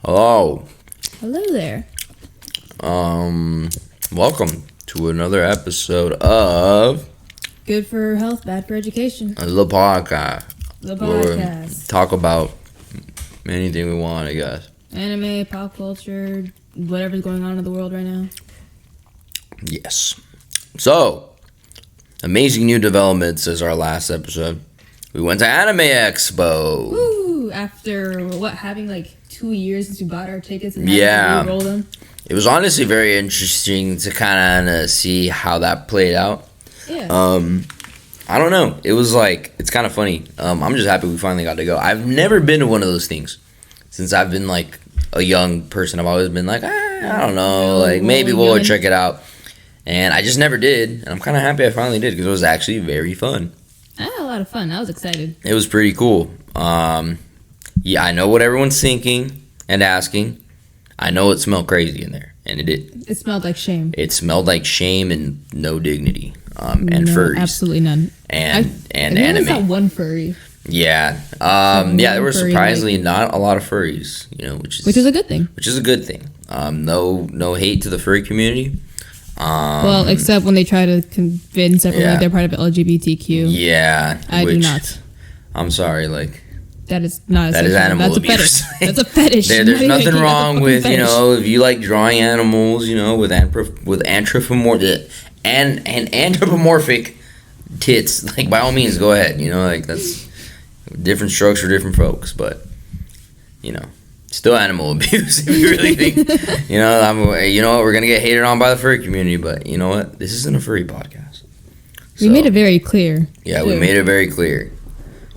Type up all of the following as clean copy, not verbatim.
Hello. Hello there. Welcome to another episode of Good for health, bad for education. the podcast. The Where podcast. we talk about anything we want, I guess. Anime, pop culture, whatever's going on in the world right now. Yes. So, amazing new developments as our last episode. We went to AnimeExpo. Woo! After having like 2 years since we bought our tickets and Yeah. roll them. It was honestly very interesting to kind of see how that played out. Yeah. I don't know. It was like, it's kind of funny. I'm just happy we finally got to go. I've never been to one of those things since I've been like a young person. I've always been like, I don't know, like maybe we'll check it out. And I just never did. And I'm kind of happy I finally did because it was actually very fun. I had a lot of fun. I was excited. It was pretty cool. Yeah, I know what everyone's thinking and asking. I know it smelled crazy in there, and it did. It smelled like shame. It smelled like shame and no dignity, and No, furries. absolutely none. And I anime. that one furry. Yeah. Yeah, there were surprisingly not a lot of furries, which is a good thing. Which is a good thing. No hate to the furry community. Well, except when they try to convince everyone that they're part of LGBTQ. Yeah. I do not. I'm sorry, like. That is not a That is animal abuse. That's a fetish. There's nothing wrong with, if you like drawing animals, with anthropomorphic tits, like by all means go ahead, like that's different strokes for different folks, but still animal abuse if you really think, we're going to get hated on by the furry community, but you know what? This isn't a furry podcast. We made it very clear. Yeah, we made it very clear,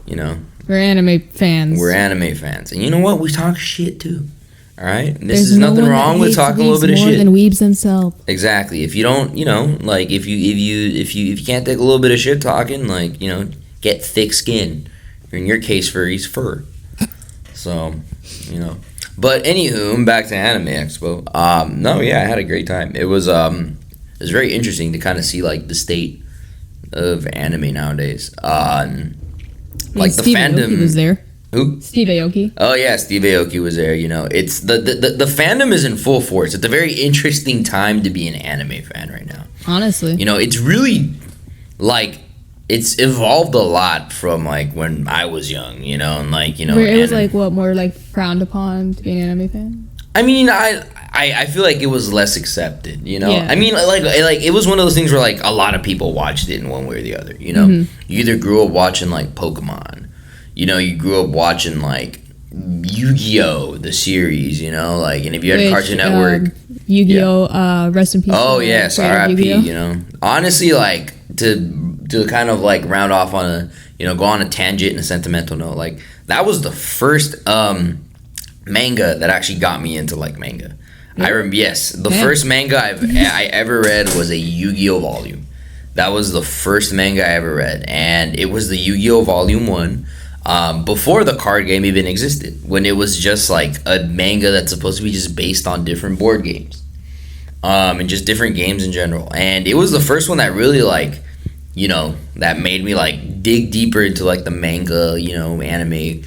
We're anime fans. We're anime fans. And you know what? We talk shit too. All right? There's nothing wrong with talking a little bit of shit. More than weebs themselves. Exactly. If you don't, like if you can't take a little bit of shit talking, like, get thick skin. Or in your case, fur. So, But anywho, back to AnimeExpo. No, yeah, I had a great time. It was very interesting to kind of see like the state of anime nowadays. Like the Steve fandom Aoki was there. Who? Steve Aoki. Oh yeah, Steve Aoki was there. It's the fandom is in full force. It's a very interesting time to be an anime fan right now. Honestly, it's really like it's evolved a lot from like when I was young. And like where it was like what more like frowned upon to be an anime fan. I mean, I feel like it was less accepted, Yeah. I mean, like it was one of those things where like a lot of people watched it in one way or the other, You either grew up watching like Pokemon, you grew up watching like Yu-Gi-Oh! The series, like, and if you had Cartoon Network, Yu-Gi-Oh! Rest in peace. Oh yes, R.I.P. Honestly, like to kind of like round off on a go on a tangent and a sentimental note, like that was the first manga that actually got me into like manga. The first manga I ever read was a Yu-Gi-Oh! Volume. That was the first manga I ever read, and it was the Yu-Gi-Oh! Volume 1, before the card game even existed, when it was just like a manga that's supposed to be just based on different board games, and just different games in general. And it was the first one that really like, that made me like dig deeper into like the manga, anime,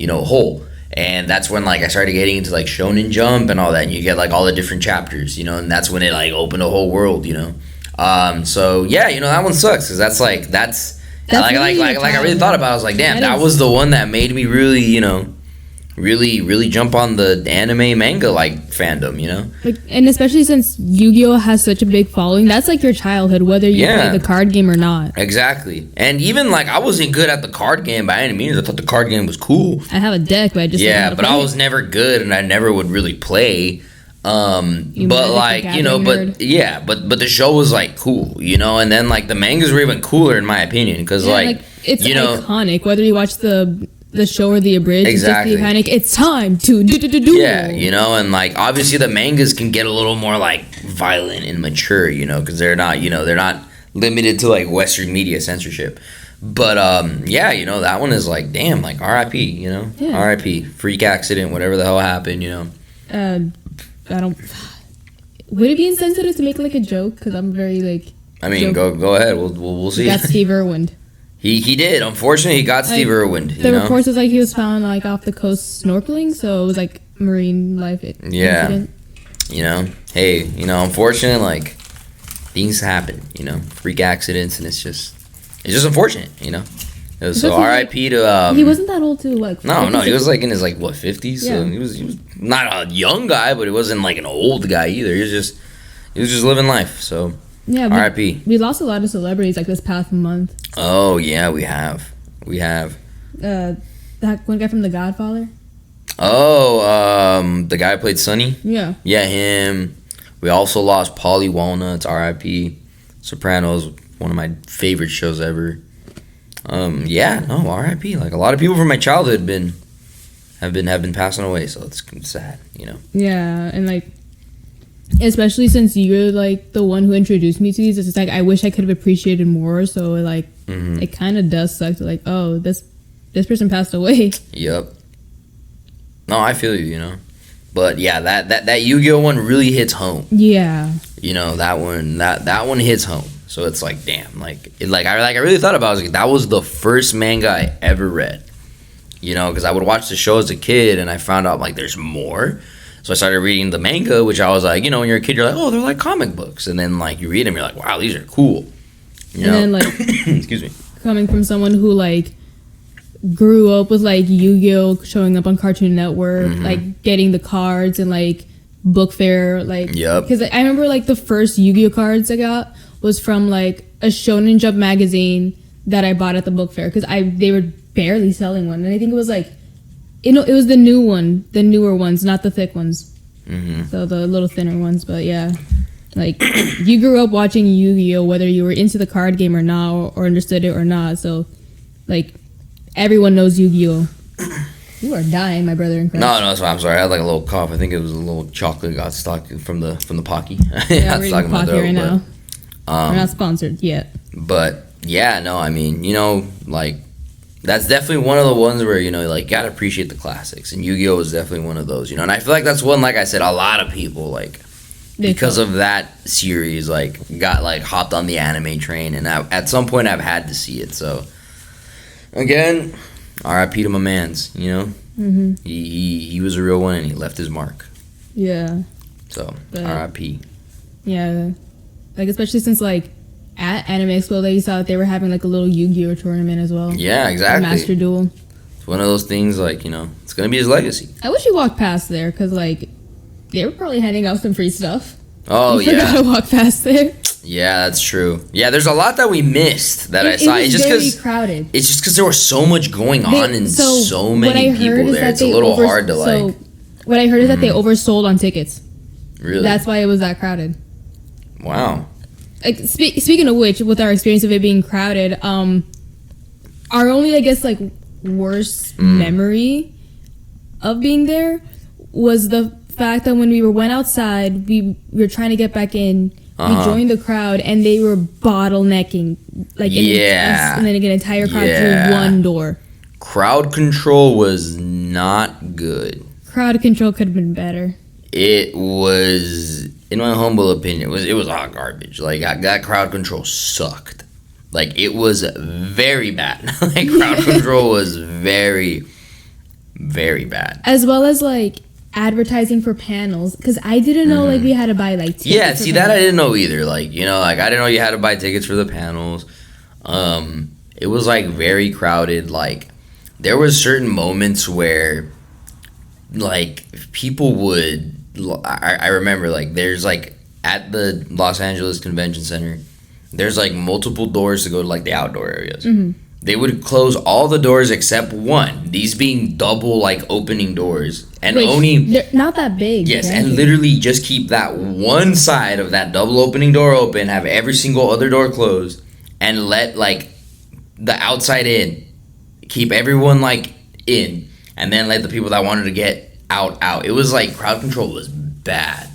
whole. And that's when like I started getting into like Shonen Jump and all that, and you get like all the different chapters, and that's when it like opened a whole world, So yeah, that one sucks because that's I really thought about it. I was like, damn, that was the one that made me really, really jump on the anime manga like fandom, Like, and especially since Yu-Gi-Oh! Has such a big following, that's like your childhood, whether you play the card game or not. Exactly. And even like I wasn't good at the card game by any means. I thought the card game was cool. I have a deck, but I just but I was never good, and I never would really play. But like but the show was like cool, and then like the mangas were even cooler in my opinion because it's iconic whether you watch the show or the abridged. Exactly. It's just the iconic. It's time to do. Yeah, and like obviously the mangas can get a little more like violent and mature, because they're not limited to like Western media censorship. But that one is like damn, like R.I.P. R.I.P. Freak accident, whatever the hell happened, I don't. Would it be insensitive to make like a joke? Because I'm very like. I mean, go ahead. We'll see. Got Steve Irwin. He did. Unfortunately, he got Steve Irwin. The reports was like he was found like off the coast snorkeling, so it was like marine life incident. You know, hey, you know, unfortunately, like, things happen, you know, freak accidents, and it's just unfortunate, you know. So R.I.P. to he wasn't that old too, like no, he was like in his like what 50s, so he was not a young guy, but he wasn't like an old guy either. He was just living life. So yeah, R.I.P. We lost a lot of celebrities like this past month. Oh yeah, we have that one guy from The Godfather. Oh, the guy who played Sonny. Yeah, him. We also lost Paulie Walnuts, R.I.P. Sopranos, one of my favorite shows ever. R.I.P. Like a lot of people from my childhood have been passing away, so it's sad, you know. Yeah, and like especially since you're like the one who introduced me to these, it's just like I wish I could have appreciated more. So like it kind of does suck to like, oh, this person passed away. Yep. No, I feel you, you know. But yeah, that Yu-Gi-Oh one really hits home. Yeah. You know, that one hits home. So it's like, damn, I really thought about it. I was like, that was the first manga I ever read. You know, because I would watch the show as a kid, and I found out like there's more. So I started reading the manga, which I was like, you know, when you're a kid, you're like, oh, they're like comic books, and then like you read them, you're like, wow, these are cool. You know? And then like, excuse me, coming from someone who like grew up with like Yu-Gi-Oh showing up on Cartoon Network, like getting the cards and like book fair, like, yep. Because I remember like the first Yu-Gi-Oh cards I got was from like a Shonen Jump magazine that I bought at the book fair because they were barely selling one, and I think it was like, you know, it was the newer ones, not the thick ones, so the little thinner ones. But yeah, like you grew up watching Yu-Gi-Oh whether you were into the card game or not, or understood it or not. So like everyone knows Yu-Gi-Oh. You are dying, my brother in Christ. No, that's fine. I'm sorry. I had like a little cough. I think it was a little chocolate got stuck from the Pocky. Yeah, we're eating Pocky right now. We're not sponsored yet. But yeah, no, I mean, you know, like that's definitely one of the ones where, you know, like gotta appreciate the classics, and Yu-Gi-Oh is definitely one of those, you know. And I feel like that's one, like I said, a lot of people like because of that series like got like hopped on the anime train, and at some point I've had to see it. So again, R.I.P. to my mans, you know. He was a real one, and he left his mark. Yeah. So R.I.P. Yeah, like especially since like at AnimeExpo they saw that they were having like a little Yu-Gi-Oh tournament as well. Yeah, exactly. Master Duel. It's one of those things like, you know, it's gonna be his legacy. I wish you walked past there because like they were probably handing out some free stuff. Oh you forgot to walk past there. Yeah, that's true. Yeah, there's a lot that we missed that I saw. It's just very crowded. It's just because there was so much going on and so many people there. It's a little hard to like. So what I heard is that they oversold on tickets. Really? That's why it was that crowded. Wow. Like speaking of which, with our experience of it being crowded, our only, I guess, like worst memory of being there was the fact that when we went outside, we were trying to get back in. We joined the crowd, and they were bottlenecking, like and then an entire crowd through one door. Crowd control was not good. Crowd control could have been better. It was, in my humble opinion, it was hot garbage. Like that crowd control sucked. Like it was very bad. Like crowd control was very, very bad. As well as like advertising for panels, because I didn't know like we had to buy like tickets. Yeah, see that I didn't know either. Like, you know, like I didn't know you had to buy tickets for the panels. It was like very crowded. Like there was certain moments where like people would, I remember like there's like at the Los Angeles Convention Center, there's like multiple doors to go to like the outdoor areas. They would close all the doors except one. These being double like opening doors, and they're not that big. Yes, and literally just keep that one side of that double opening door open, have every single other door closed, and let like the outside in, keep everyone like in, and then let the people that wanted to get out. It was like crowd control was bad.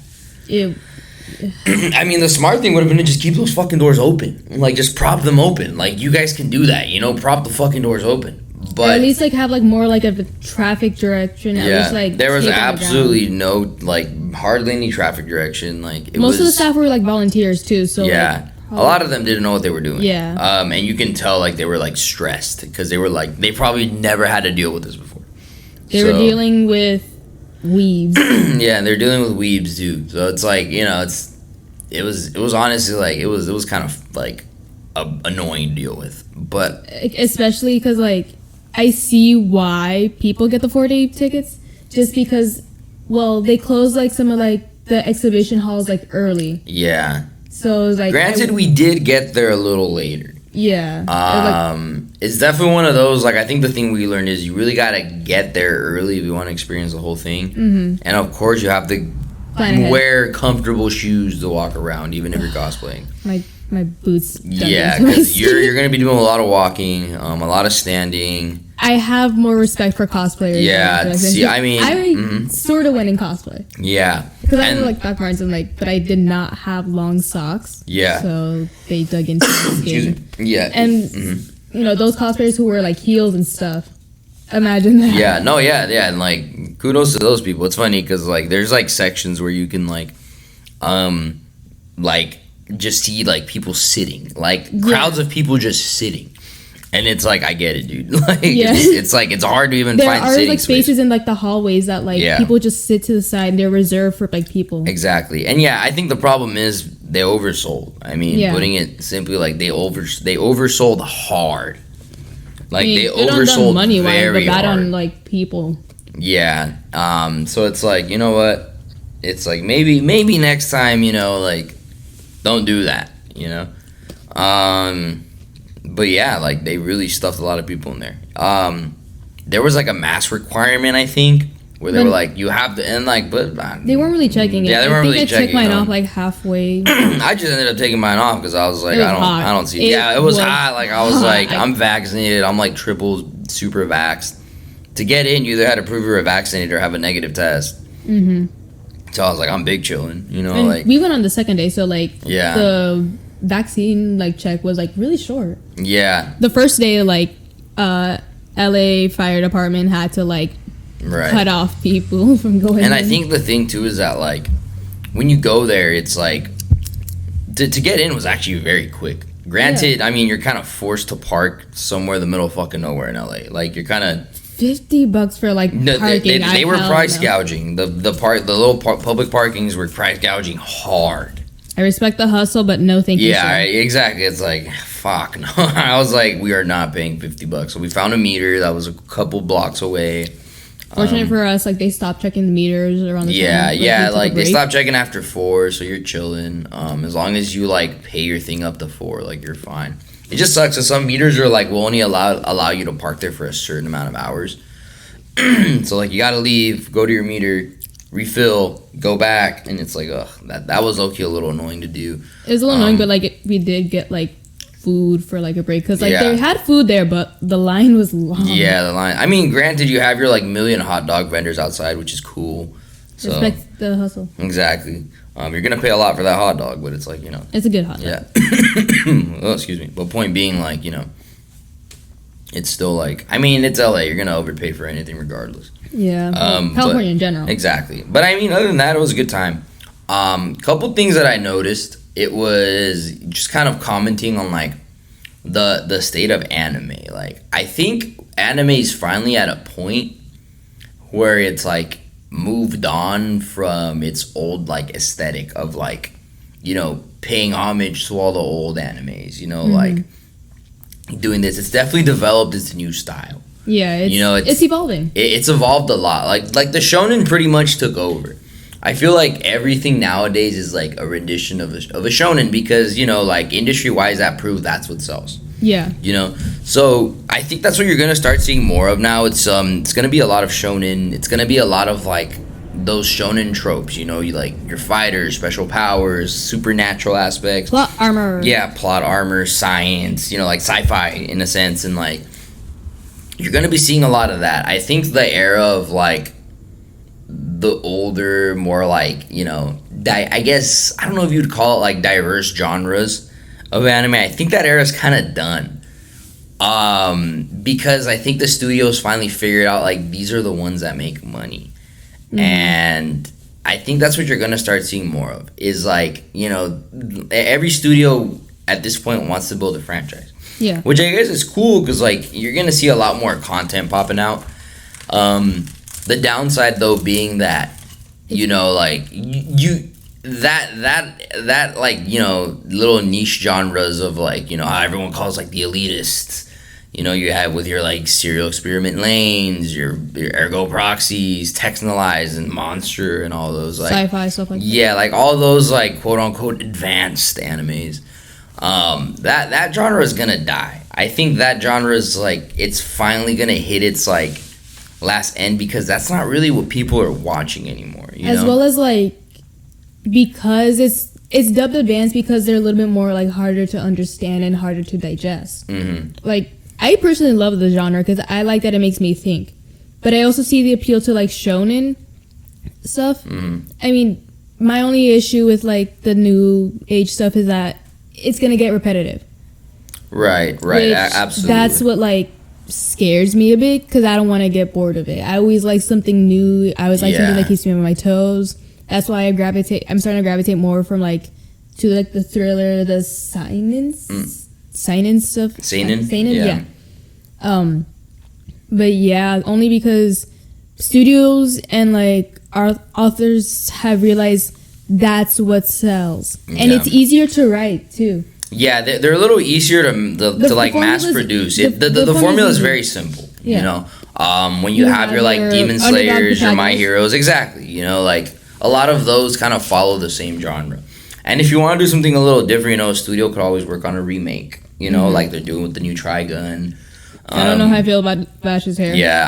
I mean, the smart thing would have been to just keep those fucking doors open. Like, just prop them open. Like, you guys can do that, you know? Prop the fucking doors open. But or at least, like, have, like, more, like, a traffic direction. At least, like, there was absolutely no, like, hardly any traffic direction. Like, most of the staff were, like, volunteers, too, so, yeah. Like, a lot of them didn't know what they were doing. Yeah. And you can tell, like, they were, like, stressed. Because they were, like, they probably never had to deal with this before. They were dealing with weebs. Yeah, and they're dealing with weebs too. So it's like, you know, it was honestly like it was kind of like annoying to deal with. But especially because like I see why people get the 4-day tickets, just because, well, they close like some of like the exhibition halls like early. Yeah. So like, granted, we did get there a little later. Yeah. It's definitely one of those, like, I think the thing we learned is you really got to get there early if you want to experience the whole thing. Mm-hmm. And of course, you have to wear comfortable shoes to walk around, even if you're cosplaying. My boots. Yeah, because you're going to be doing a lot of walking, a lot of standing. I have more respect for cosplayers. Yeah, see, I mean, I sort of went in cosplay. Yeah, because I like Doc Martens and like, but I did not have long socks. Yeah, so they dug into my skin. Yeah, and you know those cosplayers who wear like heels and stuff. Imagine that. Yeah, no, yeah, and like kudos to those people. It's funny because like there's like sections where you can like just see like people sitting, like crowds of people just sitting. And it's like, I get it, dude. Like, it's like, it's hard to even find sitting like spaces in like the hallways that like people just sit to the side and they're reserved for like people. Exactly. And yeah, I think the problem is they oversold. I mean, putting it simply, like they oversold hard. Like, I mean, they oversold money very hard. On like people. Yeah. So it's like, you know what? It's like maybe next time, you know, like don't do that, you know? But yeah, like they really stuffed a lot of people in there. There was like a mask requirement, I think, where they were like, you have to, and like, but they weren't really checking it. Yeah, they weren't really checking. I took mine off like halfway. I just ended up taking mine off because I was like, I don't see. It was hot. Like I was like, I'm vaccinated. I'm like triple super vaxxed. To get in, you either had to prove you were vaccinated or have a negative test. Mm-hmm. So I was like, I'm big chilling, you know. And like we went on the second day, so like the vaccine like check was like really short. Yeah. The first day, like LA fire department had to like cut off people from going and in. I think the thing too is that like when you go there, it's like to get in was actually very quick. Granted, I mean, you're kind of forced to park somewhere in the middle of fucking nowhere in LA. Like you're kind of $50 for like parking. They were price gouging. The little public parkings were price gouging hard. I respect the hustle, but no thank you. Yeah, exactly. It's like, fuck no. I was like, we are not paying $50. So we found a meter that was a couple blocks away. Fortunate for us, like they stopped checking the meters around the time. Like they stopped checking after 4, so you're chilling. As long as you like pay your thing up to 4, like you're fine. It just sucks that some meters are like will only allow you to park there for a certain amount of hours. So like you gotta leave, go to your meter, refill, go back, and it's like, ugh, that was low-key a little annoying to do. It was a little annoying, but like we did get like food for like a break because like they had food there, but the line was long. Yeah, the line. I mean, granted, you have your like million hot dog vendors outside, which is cool. So respect the hustle. Exactly. You're gonna pay a lot for that hot dog, but it's like, you know, it's a good hot dog. Yeah. Oh, excuse me. But point being, like, you know, it's still like, I mean, it's LA. You're gonna overpay for anything regardless. Yeah. California in general. Exactly. But I mean, other than that, it was a good time. Couple things that I noticed. It was just kind of commenting on like the state of anime. Like, I think anime is finally at a point where it's like moved on from its old like aesthetic of like, you know, paying homage to all the old animes, you know, like doing this. It's definitely developed its new style. Yeah, it's, you know, it's evolving. It's evolved a lot. Like the shonen pretty much took over. I feel like everything nowadays is like a rendition of a shonen because, you know, like industry wise, that proves that's what sells. Yeah. You know, so I think that's what you're gonna start seeing more of now. It's gonna be a lot of shonen. It's gonna be a lot of like those shonen tropes. You know, you like your fighters, special powers, supernatural aspects, plot armor. Yeah, plot armor, science. You know, like sci-fi in a sense, and like you're gonna be seeing a lot of that. I think the era of like the older, more like, you know, I guess I don't know if you'd call it like diverse genres of anime. I think that era is kind of done, because I think the studios finally figured out like these are the ones that make money, and I think that's what you're gonna start seeing more of. Is like, you know, every studio at this point wants to build a franchise. Yeah, which I guess is cool because like you're gonna see a lot more content popping out. The downside though being that, you know, like you that like, you know, little niche genres of like, you know, how everyone calls like the elitists. You know, you have with your like serial experiment lanes, your ergo proxies, Texanalize and Monster and all those like sci-fi stuff like that. Yeah, like all those like quote unquote advanced animes. That genre is gonna die. I think that genre is like it's finally gonna hit its like last end because that's not really what people are watching anymore. As well as like because it's dubbed advanced because they're a little bit more like harder to understand and harder to digest. Like I personally love the genre because I like that it makes me think, but I also see the appeal to like shonen stuff. I mean, my only issue with like the new age stuff is that it's gonna get repetitive. Right, absolutely. That's what like scares me a bit because I don't want to get bored of it. I always like something new. I always like something that keeps me on my toes. That's why I'm starting to gravitate more from like to like the thriller, the seinen stuff. Seinen, yeah. But yeah, only because studios and like our authors have realized that's what sells, and it's easier to write too. Yeah, they're a little easier to like mass produce. The formula is very simple. You know, when you have your like Demon Slayers, your My Heroes, exactly. You know, like a lot of those kind of follow the same genre. And if you want to do something a little different, you know, a studio could always work on a remake. You know, like they're doing with the new Trigun. I don't know how I feel about Bash's hair. Yeah,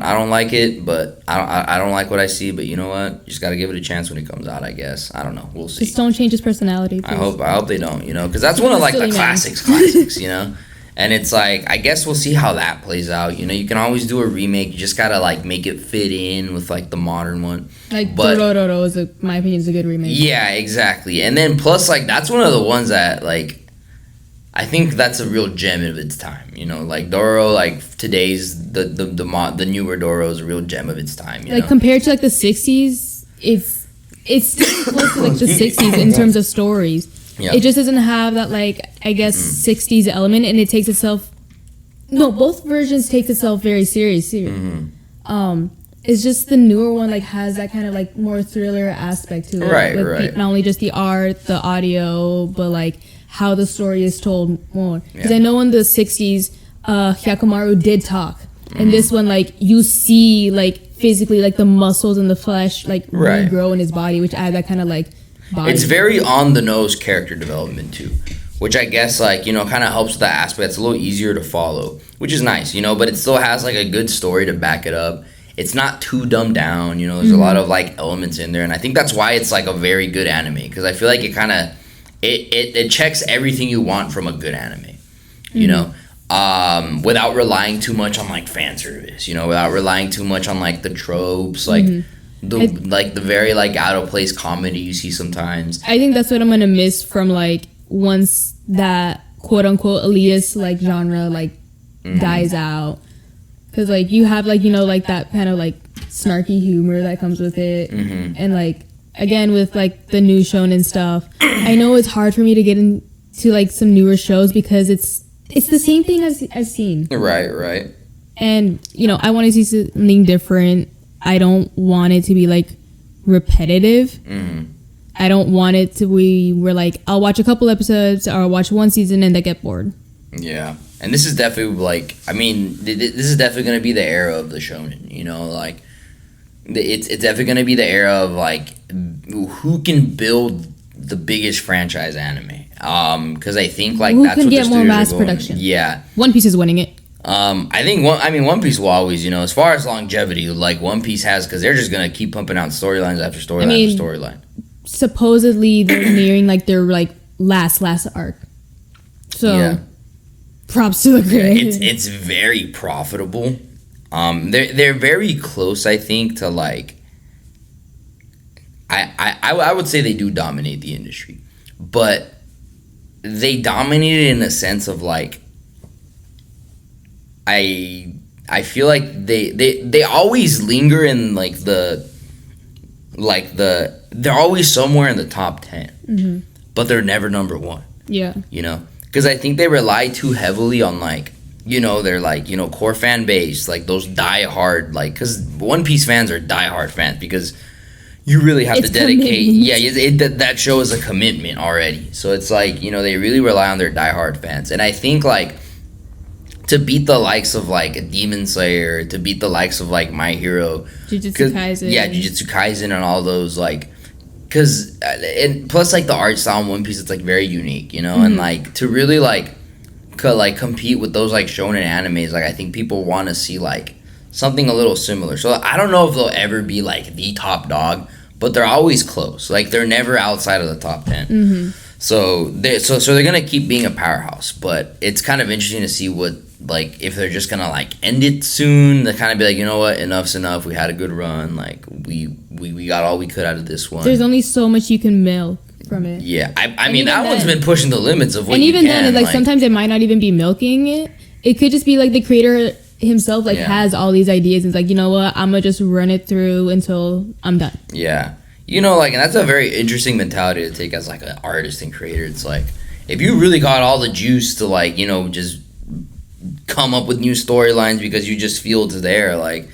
I don't like it, but I don't like what I see. But you know what? You just gotta give it a chance when it comes out. I guess I don't know. We'll see. Just don't change his personality. Please. I hope they don't. You know, because that's one of like the classics. You know, and it's like I guess we'll see how that plays out. You know, you can always do a remake. You just gotta like make it fit in with like the modern one. Like Dororo is my opinion is a good remake. Yeah, exactly. And then plus like that's one of the ones that like. I think that's a real gem of its time, you know. Like Doro, like today's the newer Doro is a real gem of its time. You know? Compared to like the '60s, it's still close to like the '60s in terms of stories. Yep. It just doesn't have that like I guess '60s element, and it takes itself. No, both versions takes itself very seriously. It's just the newer one like has that kind of like more thriller aspect to it. Right. Not only just the art, the audio, but like. How the story is told more. Because I know in the 60s, Hyakumaru did talk. And this one, like, you see, like, physically, like, the muscles and the flesh, like, regrow in his body, which add that kind of, like, body. It's very on-the-nose character development, too. Which I guess, like, you know, kind of helps with that aspect. It's a little easier to follow, which is nice, you know, but it still has, like, a good story to back it up. It's not too dumbed down, you know, there's a lot of, like, elements in there. And I think that's why it's, like, a very good anime. Because I feel like it kind of... It checks everything you want from a good anime, you know, without relying too much on like fan service, you know, without relying too much on like the tropes, like the very like out of place comedy you see sometimes. I think that's what I'm gonna miss from like once that quote unquote elitist like genre like dies out, because like you have like you know like that kind of like snarky humor that comes with it, and like. Again, with like the new shonen stuff, I know it's hard for me to get into like some newer shows because it's the same thing as I've seen. Right. And you know, I want to see something different. I don't want it to be like repetitive. I don't want it to be where like I'll watch a couple episodes or I'll watch one season and then get bored. Yeah, and this is definitely like I mean, this is definitely going to be the era of the shonen. You know, like. It's definitely going to be the era of like who can build the biggest franchise anime because I think like who that's can what get the more mass going. production. Yeah, One Piece is winning it. I think One Piece will always, you know, as far as longevity, like One Piece has because they're just gonna keep pumping out storylines after storyline after storyline. Supposedly they're nearing like their like last arc, so props to the creator. It's very profitable. They're very close, I think, to like. I would say they do dominate the industry, but they dominate it in a sense of like. I feel like they always linger in like they're always somewhere in the top 10, but they're never number 1. Yeah, you know, because I think they rely too heavily on like they're like, core fan base, like those die hard, like, because One Piece fans are die hard fans because you really have to dedicate. That show is a commitment already. So it's like, they really rely on their die hard fans. And I think like to beat the likes of like Demon Slayer, to beat the likes of like My Hero, Jujutsu Kaisen. Yeah, Jujutsu Kaisen and all those, like, because, and plus like the art style in One Piece, it's like very unique, and like to really like compete with those like shonen animes, like I think people want to see like something a little similar. So I don't know if they'll ever be like the top dog, but they're always close. Like they're never outside of the top 10. So they're gonna keep being a powerhouse. But it's kind of interesting to see what, like, if they're just gonna like end it soon. They kind of be like, you know what, enough's enough. We had a good run. Like we got all we could out of this one. There's only so much you can milk from it. Yeah, I mean that one's been pushing the limits of what and you even can. then, like sometimes it might not even be milking it. It could just be like the creator himself has all these ideas and it's like, you know what, I'm gonna just run it through until I'm done. Yeah, like, and that's a very interesting mentality to take as like an artist and creator. It's like, if you really got all the juice to like, just come up with new storylines because you just feel it's there, like,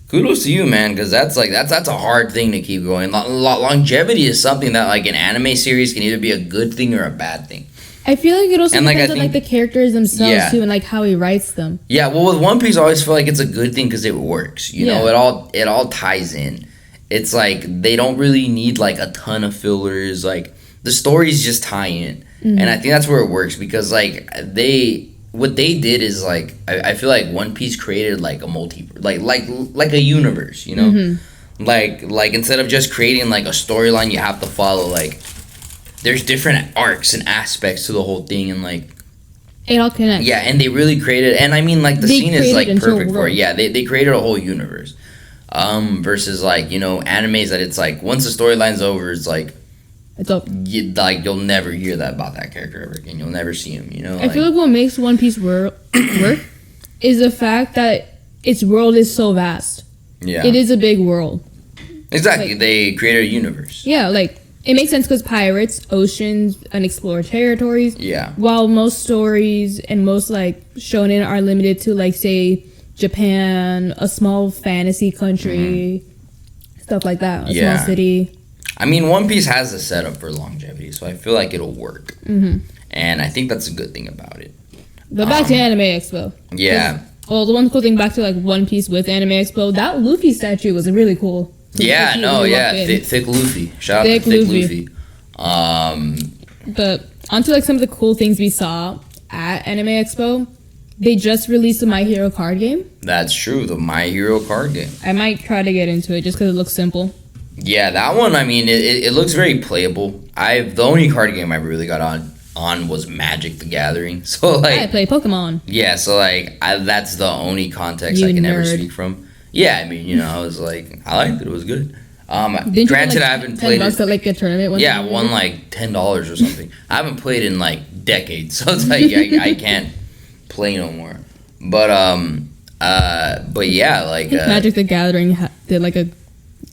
kudos to you, man, because that's a hard thing to keep going. Longevity is something that like an anime series can either be a good thing or a bad thing. I feel like it also depends on like the characters themselves too, and like how he writes them. Yeah, well, with One Piece, I always feel like it's a good thing because it works. It all ties in. It's like they don't really need like a ton of fillers. Like the stories just tie in, and I think that's where it works because like what they did is like I feel like One Piece created like a like a universe. Like instead of just creating like a storyline you have to follow, like there's different arcs and aspects to the whole thing, and like it all connects. Yeah, and they really created, and I mean like the scene is like perfect for it. Yeah, they created a whole universe. Versus like animes that it's like once the storyline's over, it's like it's up. You'll never hear that about that character ever again. You'll never see him. I feel like what makes One Piece work is the fact that its world is so vast. Yeah, it is a big world. Exactly, like, they created a universe. Yeah, like it makes sense because pirates, oceans, unexplored territories. Yeah. While most stories and most like shonen are limited to like say Japan, a small fantasy country, stuff like that, a small city. I mean, One Piece has a setup for longevity, so I feel like it'll work. And I think that's a good thing about it. But back to AnimeExpo. Yeah. Well, the one cool thing back to like One Piece with AnimeExpo, that Luffy statue was really cool. Yeah, thick Luffy. Shout out to Thick Luffy. But onto like some of the cool things we saw at AnimeExpo. They just released a My Hero card game. That's true, the My Hero card game. I might try to get into it just because it looks simple. Yeah, that one, I mean, it looks very playable. The only card game I really got on was Magic the Gathering. So like I play Pokemon. Yeah, so like that's the only context I can ever speak from. Yeah, I mean, I was like, I liked it. It was good. Granted, I haven't played it. At like a tournament. Yeah, I won like $10 or something. I haven't played in like decades, so it's like I can't play no more. But yeah, like Magic the Gathering did like a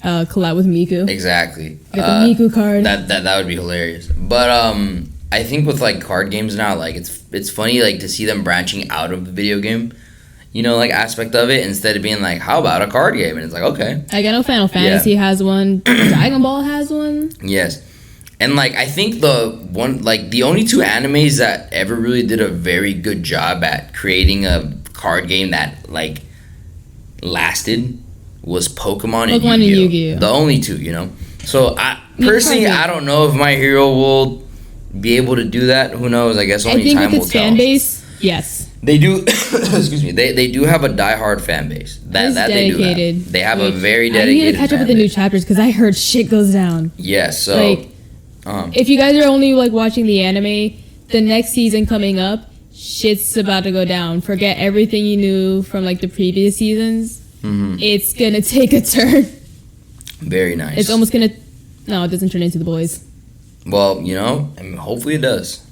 collab with Miku. Exactly. Like a Miku card. That would be hilarious. But I think with like card games now, like it's funny like to see them branching out of the video game, like aspect of it, instead of being like, how about a card game? And it's like, okay. Like I know Final Fantasy has one, Dragon Ball has one. Yes. And like I think the only two animes that ever really did a very good job at creating a card game that like lasted was Pokemon and Yu-Gi-Oh. The only two, So I personally, I don't know if My Hero will be able to do that. Who knows? I guess only time will tell. Fan base, yes. They do. Excuse me. They do have a diehard fan base. That dedicated. They do have. They have a very dedicated. I need to catch up with the new chapters because I heard shit goes down. Yeah. So like, if you guys are only like watching the anime, the next season coming up, shit's about to go down. Forget everything you knew from like the previous seasons. It's gonna take a turn. Very nice. It's almost gonna. No, it doesn't turn into the boys. Well, I mean, hopefully it does.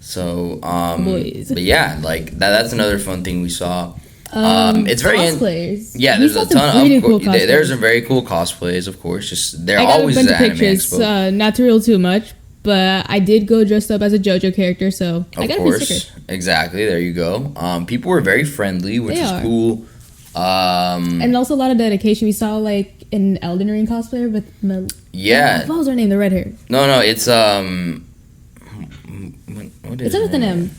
So, boys. But yeah, like that's another fun thing we saw. It's very cosplays. There's a ton of cool there's some very cool cosplays, of course. Just they're always at AnimeExpo. Not to reel too much, but I did go dressed up as a JoJo character, so I got a free sticker. Exactly. There you go. People were very friendly, which is cool. And also a lot of dedication. We saw like an Elden Ring cosplayer with what was her name? The red hair. No, it's what is it with an M.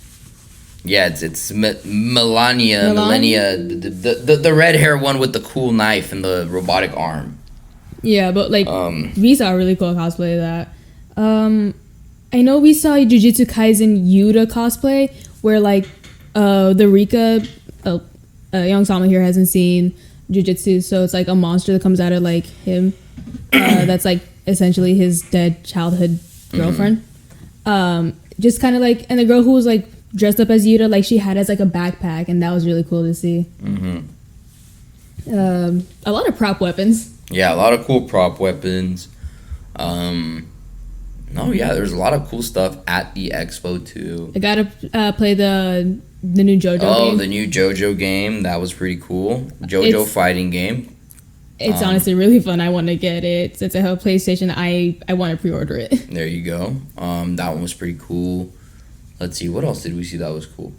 Yeah, it's Melania, the red hair one with the cool knife and the robotic arm. Yeah, but like we saw a really cool cosplay of that. I know we saw a Jujutsu Kaisen Yuta cosplay where like the Rika, Young Osama here hasn't seen Jujutsu, so it's like a monster that comes out of like him. That's like essentially his dead childhood girlfriend. Just kind of like, and the girl who was like dressed up as Yuta, like she had as like a backpack, and that was really cool to see. A lot of prop weapons. Yeah, a lot of cool prop weapons. There's a lot of cool stuff at the expo too. I gotta play the new JoJo game. Oh, the new JoJo game. That was pretty cool. JoJo fighting game. It's honestly really fun. I want to get it. Since I have a PlayStation, I want to pre-order it. There you go. That one was pretty cool. Let's see, what else did we see that was cool?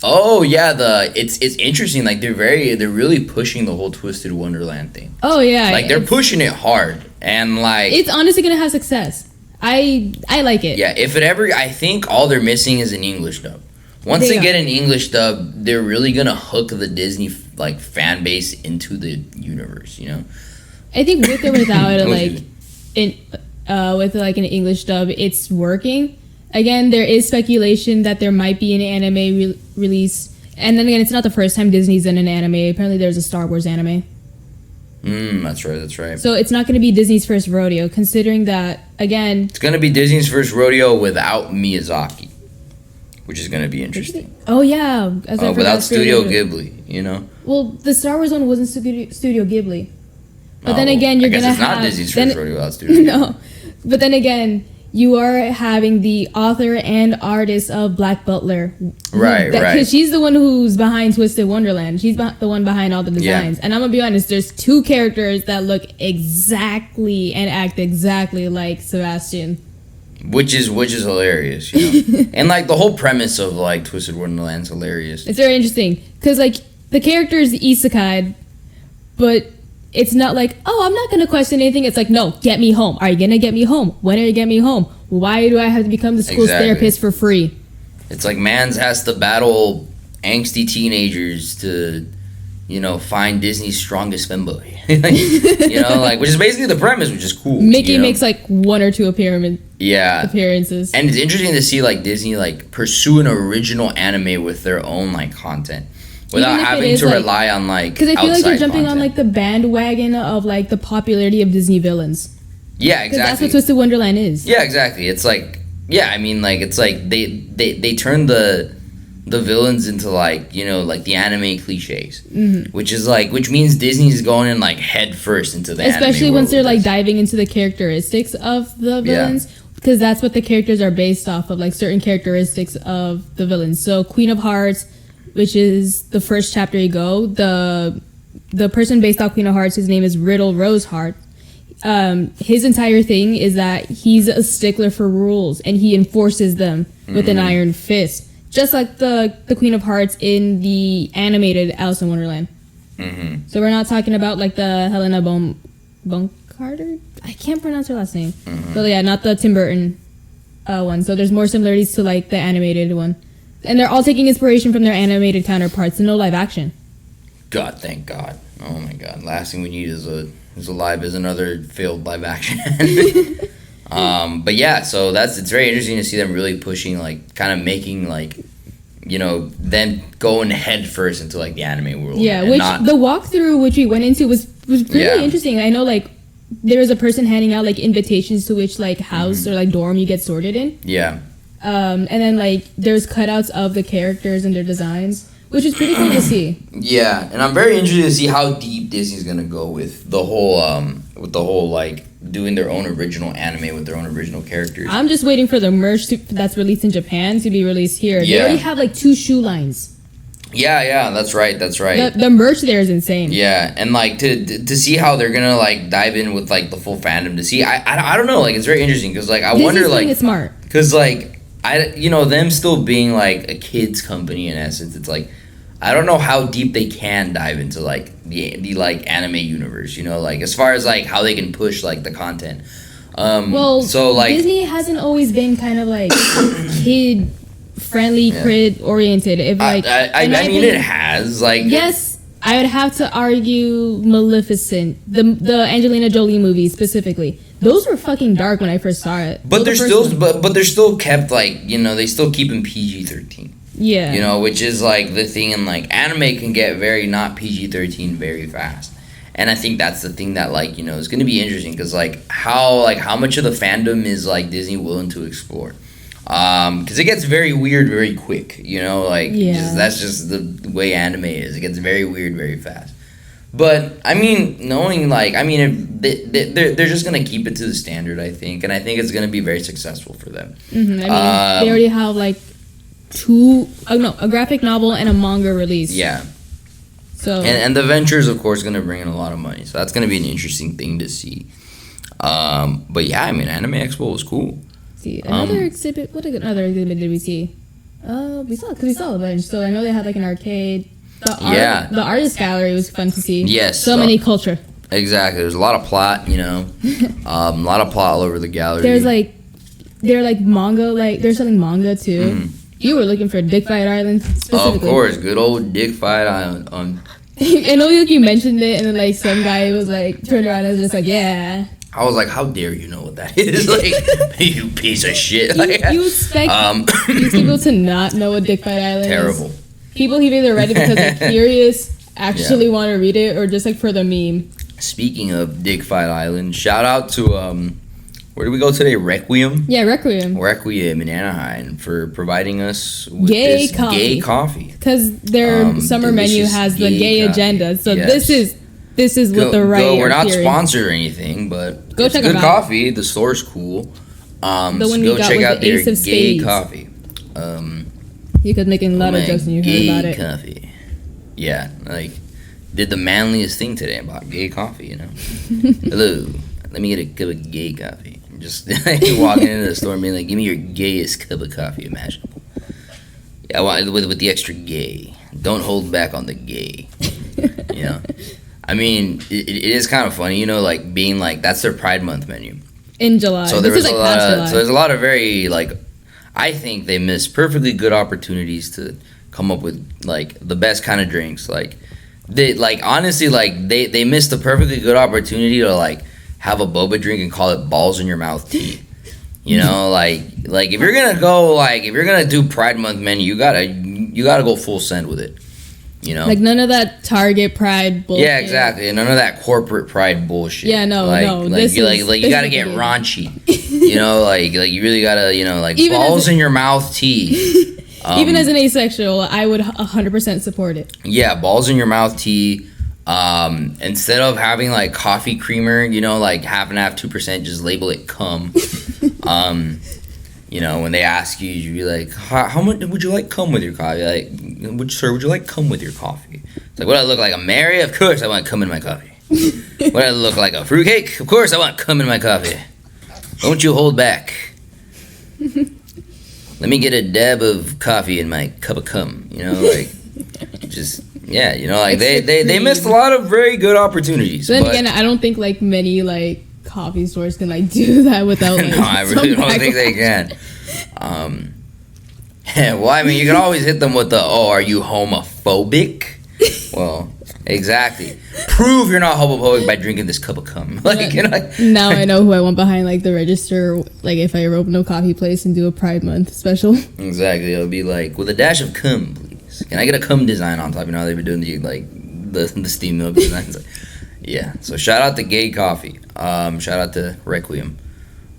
Oh yeah, it's interesting. Like they're really pushing the whole Twisted Wonderland thing. Oh yeah, like they're pushing it hard, and like it's honestly gonna have success. I like it. Yeah, if it ever, I think all they're missing is an English dub. Once they get an English dub, they're really gonna hook the Disney like fan base into the universe. You know, I think with or without it, like with like an English dub, it's working. Again, there is speculation that there might be an anime release, and then again, it's not the first time Disney's done an anime. Apparently, there's a Star Wars anime. That's right. So it's not going to be Disney's first rodeo, considering that, again... It's going to be Disney's first rodeo without Miyazaki, which is going to be interesting. Oh, yeah. Without Studio Ghibli, you know? Well, the Star Wars one wasn't Studio Ghibli. But then again, you're going to have... it's not Disney's first rodeo without Studio Ghibli. No. But then again... You are having the author and artist of Black Butler. Right. Because she's the one who's behind Twisted Wonderland. She's the one behind all the designs. Yeah. And I'm going to be honest, there's two characters that look exactly and act exactly like Sebastian. Which is hilarious, you know? And, like, the whole premise of, like, Twisted Wonderland's hilarious. It's very interesting. Because, like, the character is isekai, but... It's not like, oh, I'm not going to question anything. It's like, no, get me home. Are you going to get me home? When are you getting me home? Why do I have to become the school's therapist for free? It's like Mans has to battle angsty teenagers to, you know, find Disney's strongest femboy. You know, like, which is basically the premise, which is cool. Mickey makes like one or two appearances. And it's interesting to see like Disney like pursue an original anime with their own like content. Without having to rely on like because I feel like they're jumping content. on like the bandwagon of like the popularity of Disney villains. Yeah, exactly. That's what Twisted Wonderland is. Yeah, exactly. It's like I mean like it's like they turn the villains into like, you know, like the anime cliches, which means Disney's going in like head first into the especially once they're like diving into the characteristics of the villains. Because that's what the characters are based off of, like certain characteristics of the villains. So Queen of Hearts, which is the first chapter you go, the person based off Queen of Hearts, his name is Riddle Roseheart. His entire thing is that he's a stickler for rules and he enforces them with an iron fist, just like the Queen of Hearts in the animated Alice in Wonderland. So we're not talking about like the Helena Bonham Carter. I can't pronounce her last name. So yeah, not the Tim Burton one. So there's more similarities to like the animated one. And they're all taking inspiration from their animated counterparts, and no live action. God, thank God. Oh my God. Last thing we need is another failed live action. But yeah, so it's very interesting to see them really pushing, like, kind of making, like, you know, them going head first into like the anime world. Yeah, the walkthrough which we went into was really interesting. I know like there was a person handing out like invitations to which like house or like dorm you get sorted in. Yeah. And then like there's cutouts of the characters and their designs, which is pretty cool to see. Yeah, and I'm very interested to see how deep Disney's gonna go with the whole like doing their own original anime with their own original characters. I'm just waiting for the merch that's released in Japan to be released here. Yeah. They already have like 2 shoe lines. Yeah, that's right. The merch there is insane. Yeah, and like to see how they're gonna like dive in with like the full fandom to see. I don't know. Like it's very interesting because like I wonder like it's smart because like them still being like a kids company in essence. It's like I don't know how deep they can dive into like the like anime universe. You know, like as far as like how they can push like the content. So like Disney hasn't always been kind of like kid friendly, kid oriented. If like I mean it has like yes, I would have to argue Maleficent, the Angelina Jolie movie specifically. Those were fucking dark when I first saw it. But they're still kept like they still keep them PG-13. Yeah, which is like the thing, and like anime can get very not PG-13 very fast. And I think that's the thing that like is going to be interesting because like how much of the fandom is like Disney willing to explore, because it gets very weird very quick, that's just the way anime is. It gets very weird very fast. But I mean, knowing like if they're just gonna keep it to the standard, I think, and I think it's gonna be very successful for them. Mm-hmm. I mean, they already have like a graphic novel and a manga release. Yeah. So and the venture's of course gonna bring in a lot of money, so that's gonna be an interesting thing to see. But yeah, I mean, AnimeExpo was cool. See another exhibit. What another exhibit did we see? We saw a bunch. So I know they had like an arcade. The artist gallery was fun to see. Yes. So many culture. Exactly. There's a lot of plot. A lot of plot all over the gallery. They're like manga. Like they're selling manga too. Mm-hmm. You were looking for Dick Fight Island specifically. Of course, good old Dick Fight Island. I know you mentioned it, and then like some guy was like turned around and was just like, yeah. I was like, how dare you know what that is? Like, you piece of shit. You expect people to not know what Dick Fight Island is? Terrible. People who either read it because they're curious, actually want to read it, or just like for the meme. Speaking of Dick Fight Island, shout out to where did we go today? Requiem? Yeah, Requiem. Requiem in Anaheim for providing us with gay coffee. Because their summer menu has the gay agenda. So yes. This is what the right. We're not sponsored or anything, but go check good out. Coffee. The store's cool. The go check out their gay spades. coffee. You could make a lot of jokes when you heard about it. Gay coffee. Yeah, like did the manliest thing today about gay coffee. Hello, let me get a cup of gay coffee. Just walking into the store and being like, give me your gayest cup of coffee imaginable. Yeah, I want with the extra gay. Don't hold back on the gay. I mean, it is kind of funny, like being like that's their Pride Month menu in July. So there's a lot of very like, I think they missed perfectly good opportunities to come up with like the best kind of drinks. Like they honestly they missed a perfectly good opportunity to like have a boba drink and call it balls in your mouth tea. Like if you're gonna do Pride Month menu, you gotta go full send with it. Like none of that Target Pride bullshit. Yeah, exactly. None of that corporate Pride bullshit. Yeah, no. You gotta get raunchy. Like you really gotta, like even balls in your mouth tea. Even as an asexual, I would 100% support it. Yeah, balls in your mouth tea. Instead of having like coffee creamer, like half and half, 2%, just label it cum. When they ask you, you'd be like, how much would you like cum with your coffee? Like, would you like cum with your coffee? It's like, what do I look like, a Mary? Of course I want cum in my coffee. What do I look like, a fruitcake? Of course I want cum in my coffee. Don't you hold back. Let me get a dab of coffee in my cup of cum. Just... Yeah, they missed a lot of very good opportunities. Then again, I don't think like many like coffee stores can like do that without like no, I really don't think they can. Well, I mean, you can always hit them with the, are you homophobic? Well, exactly. Prove you're not homophobic by drinking this cup of cum. Now I know who I want behind like the register. Like if I ever open a coffee place and do a Pride Month special. Exactly, it'll be like with a dash of cum, please. Can I get a cum design on top? They've been doing the steam milk designs. Yeah. So shout out to Gay Coffee. Shout out to Requiem.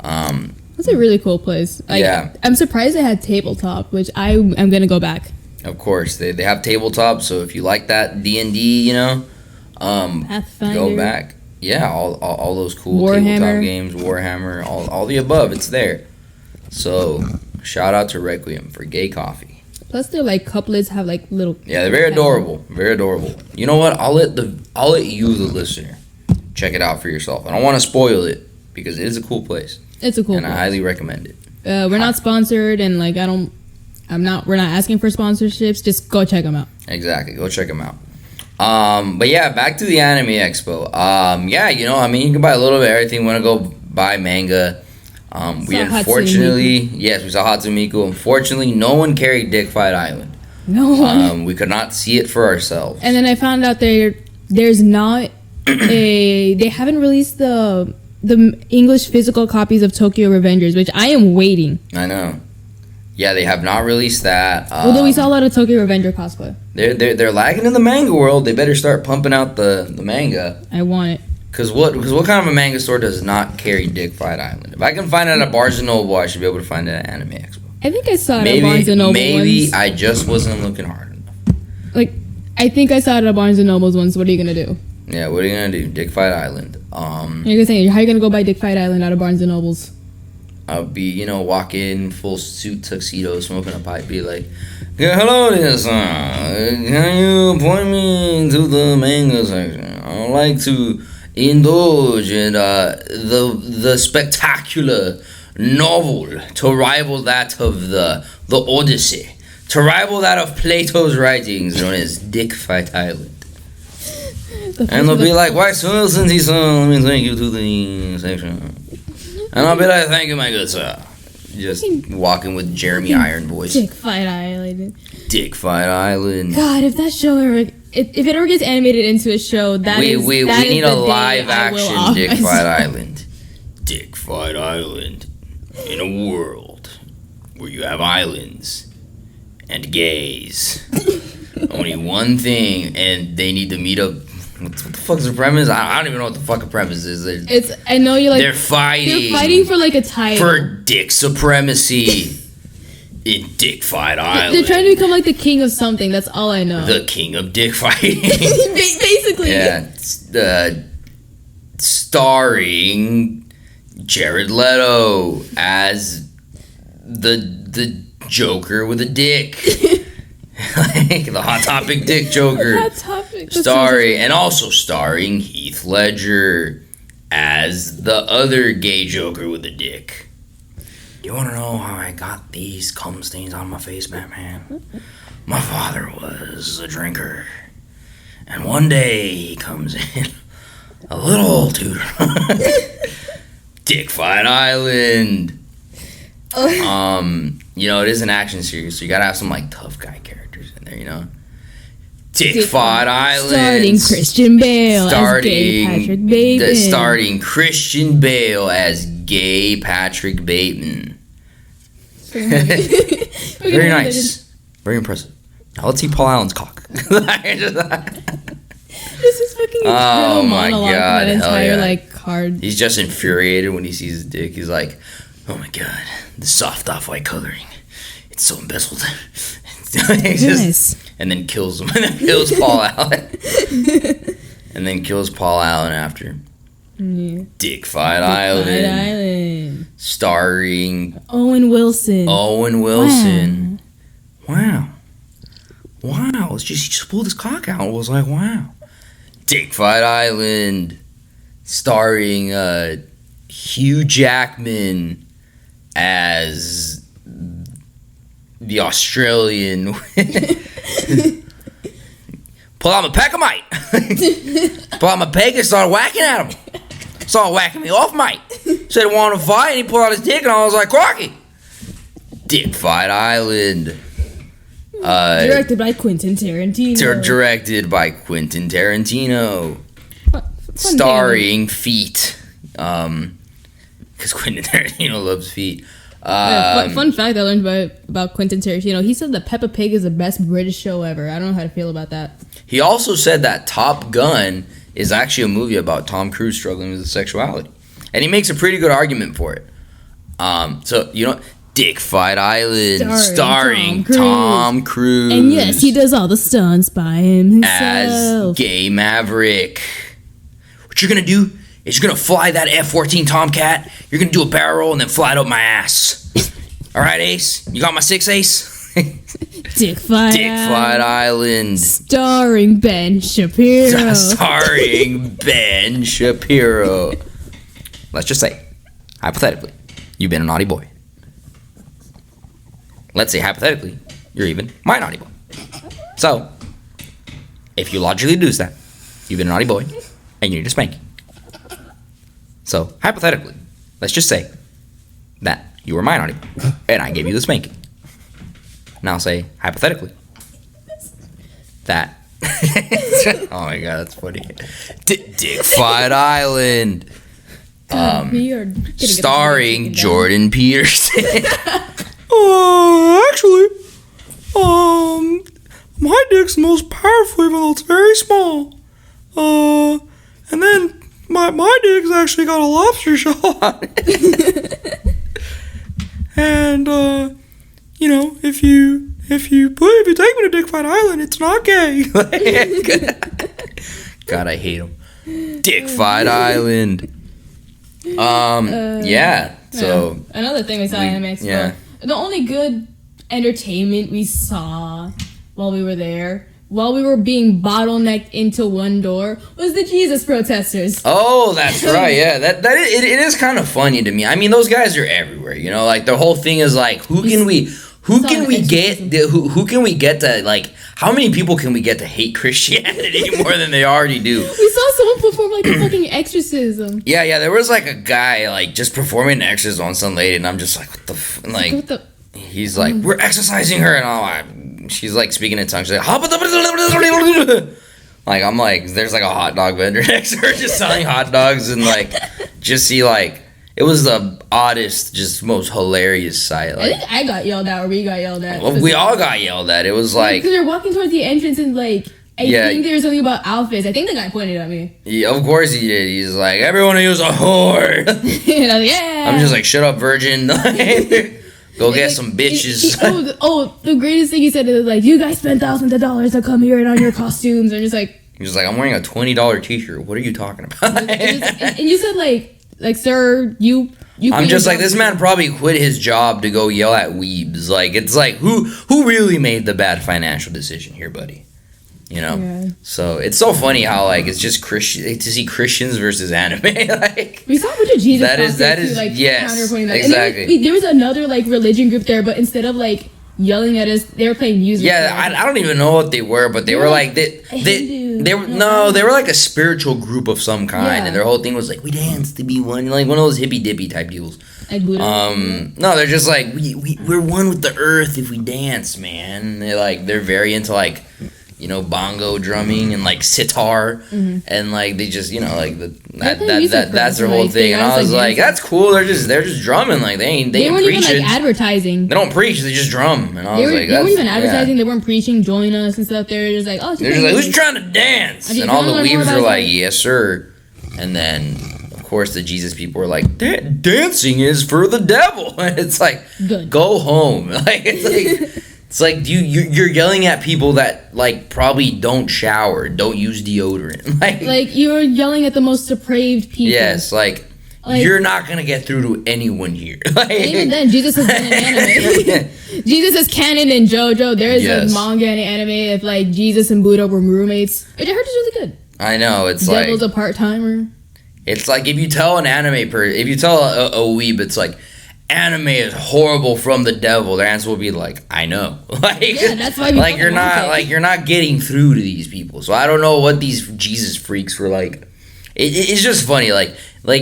That's a really cool place. Yeah. I'm surprised they had tabletop, which I'm gonna go back. Of course, they have tabletop. So if you like that D&D, Pathfinder. Go back. Yeah, all those cool Warhammer. Tabletop games, Warhammer, all the above. It's there. So shout out to Requiem for Gay Coffee. Plus, their like couplets have like little. Yeah, they're very adorable. Very adorable. You know what? I'll let you, the listener, check it out for yourself. I don't want to spoil it because it is a cool place. It's a cool and place. I highly recommend it. We're not sponsored, and like we're not asking for sponsorships. Just go check them out. Exactly, go check them out. But yeah, back to the AnimeExpo. Yeah, you know, I mean, you can buy a little bit of everything. Want to go buy manga? We unfortunately, yes, we saw Hatsumiku. Unfortunately, no one carried Dick Fight Island. No one. We could not see it for ourselves. And then I found out there's not they haven't released the English physical copies of Tokyo Revengers, which I am waiting. I know. Yeah, they have not released that. Although we saw a lot of Tokyo Revenger cosplay. They're lagging in the manga world. They better start pumping out the manga. I want it. Cause what kind of a manga store does not carry Dick Fight Island? If I can find it at Barnes and Noble, I should be able to find it at AnimeExpo. I think I saw it at Barnes and Noble Maybe once. I just wasn't looking hard enough. Like, I think I saw it at Barnes and Noble's once. What are you gonna do? Yeah, what are you gonna do? Dick Fight Island. You're gonna say, how are you gonna go buy Dick Fight Island out of Barnes and Noble's? I'll be, walk in full suit tuxedo, smoking a pipe, be like, yeah, hello there, sir. Can you point me to the manga section? I would like to indulge in the spectacular novel to rival that of the Odyssey, to rival that of Plato's writings, known as Dick Fight Island. And they'll be like, why, so since he's let me take you to the section. And I'll be like, thank you, my good sir. Just walking with Jeremy Iron voice. Dick Fight Island. Dick Fight Island. God, if that show ever... If it ever gets animated into a show, we need a live action Dick Fight Island. Dick Fight Island. In a world where you have islands and gays. Only one thing, and they need to meet up. What the fuck's the premise? I don't even know what the fuck a premise is. I know you're like... They're fighting for like a title. For dick supremacy in Dick Fight Island. They're trying to become like the king of something. That's all I know. The king of dick fighting. Basically. Yeah. Starring Jared Leto as the Joker with a dick. Like the Hot Topic Dick Joker. Hot Topic. Starring Heath Ledger as the other gay Joker with a dick. You want to know how I got these cum stains on my face, Batman? My father was a drinker. And one day he comes in a little too drunk. Dick Fight Island. It is an action series, so you gotta have some like tough guy characters in there, Dick Fight Island. Starring Christian Bale as gay Patrick Bateman. Starring Christian Bale as gay Patrick Bateman. Very nice. Very impressive. Now let's see Paul Allen's cock. This is fucking oh my monologue god, for that entire yeah. like card. He's just infuriated when he sees his dick. He's like, oh my god, the soft off-white coloring. It's so embezzled. And then kills him. And then kills Paul Allen. And then kills Paul Allen after. Yeah. Dick Fight Island. Starring Owen Wilson. Wow. He just pulled his cock out and was like, wow. Dick Fight Island. Starring Hugh Jackman as the Australian. Pull out my Peckamite. Pull out my peg and started whacking at him. Started whacking me off, mate. Said he wanted to fight, and he pulled out his dick, and I was like, crocky. Dick Fight Island. Directed by Quentin Tarantino. Starring feet. Because Quentin Tarantino loves feet. Fun fact I learned about Quentin Tarantino. He said that Peppa Pig is the best British show ever. I don't know how to feel about that. He also said that Top Gun is actually a movie about Tom Cruise struggling with his sexuality. And he makes a pretty good argument for it. Dick Fight Island, starring Tom Cruise. And yes, he does all the stunts by himself. As Gay Maverick. What you're going to do is you're going to fly that F-14 Tomcat. You're going to do a barrel roll and then fly it up my ass. All right, Ace? You got my 6 Ace? Dick Fight Island. Starring Ben Shapiro. Starring Ben Shapiro. Let's just say, hypothetically, you've been a naughty boy. Let's say, hypothetically, you're even my naughty boy. So, if you logically deduce that, you've been a naughty boy, and you need a spanking. So, hypothetically, let's just say that you were my naughty boy, and I gave you the spanking. Now say, hypothetically, that... oh my god, that's funny. Dick Fight Island. Starring Jordan Peterson. Actually, my dick's the most powerful, even though it's very small. And then my dick's actually got a lobster shell on it. And you know, if you take me to Dick Fight Island, it's not gay. God, I hate him. Dick Fight Island. Yeah. So another thing we saw at AnimeExpo. Yeah. The only good entertainment we saw while we were there, while we were being bottlenecked into one door, was the Jesus protesters. Oh, that's right. Yeah, it is kind of funny to me. I mean, those guys are everywhere. You know, like the whole thing is like, who can we get to, like, how many people can we get to hate Christianity more than they already do? We saw someone perform like a fucking exorcism. Yeah, there was like a guy like just performing an exorcism on some lady, and I'm just like, he's like, we're exorcising her, and she's like speaking in tongues. She's like, like, I'm like, there's like a hot dog vendor next to her just selling hot dogs, and like, just see like, it was the oddest, just most hilarious sight. Like, I think I got yelled at, or we got yelled at. Well, we all got yelled at. It was like, because they're walking towards the entrance, and like, I think there was something about outfits. I think the guy pointed at me. Yeah, of course he did. He's like, everyone of you is a whore. And I was like, yeah. I'm just like, shut up, virgin. Go get some bitches. The greatest thing he said is like, you guys spent thousands of dollars to come here and on your costumes. And just like, he was like, I'm wearing a $20 t-shirt. What are you talking about? and you said like, sir, you. I'm just like, this man probably quit his job to go yell at weebs. Like, it's like, who really made the bad financial decision here, buddy? You know? Yeah. So it's so funny how like it's just Christian to see Christians versus anime. Like, we saw a bunch of Jesus. That is like, yes, counterpointing that. Exactly. And there was another like religion group there, but instead of like yelling at us, they were playing music. Yeah, I don't even know what they were, but they were like they were like a spiritual group of some kind, and their whole thing was like, we dance to be one, like one of those hippy dippy type deals. Like Buddha. No, they're just like we're one with the earth if we dance, man. They're very into like, you know, bongo drumming and like sitar, and like they just, you know, like that's their whole thing. And I was like, that's cool. They're just drumming. Like they weren't even like advertising. They don't preach. They just drum. And I was like, they weren't even advertising. They weren't preaching. Join us and stuff. They're just like, they're just like, who's trying to dance? And all the weavers were like, yes, sir. And then, of course, the Jesus people were like, dancing is for the devil. And it's like, good. Go home. Like it's like. It's like you're yelling at people that like probably don't shower, don't use deodorant. Like you're yelling at the most depraved people. Yes, like you're not gonna get through to anyone here. Like, even then, Jesus is canon anime. Jesus is canon in JoJo. There is a manga and anime if like Jesus and Buddha were roommates. Which I heard is really good. I know, it's Devil's a part timer. It's like if you tell an anime if you tell a weeb, it's like, anime is horrible from the devil, their answer will be like, I know. Like, yeah, that's why you're not getting through to these people. So I don't know what these Jesus freaks were like. It's just funny, like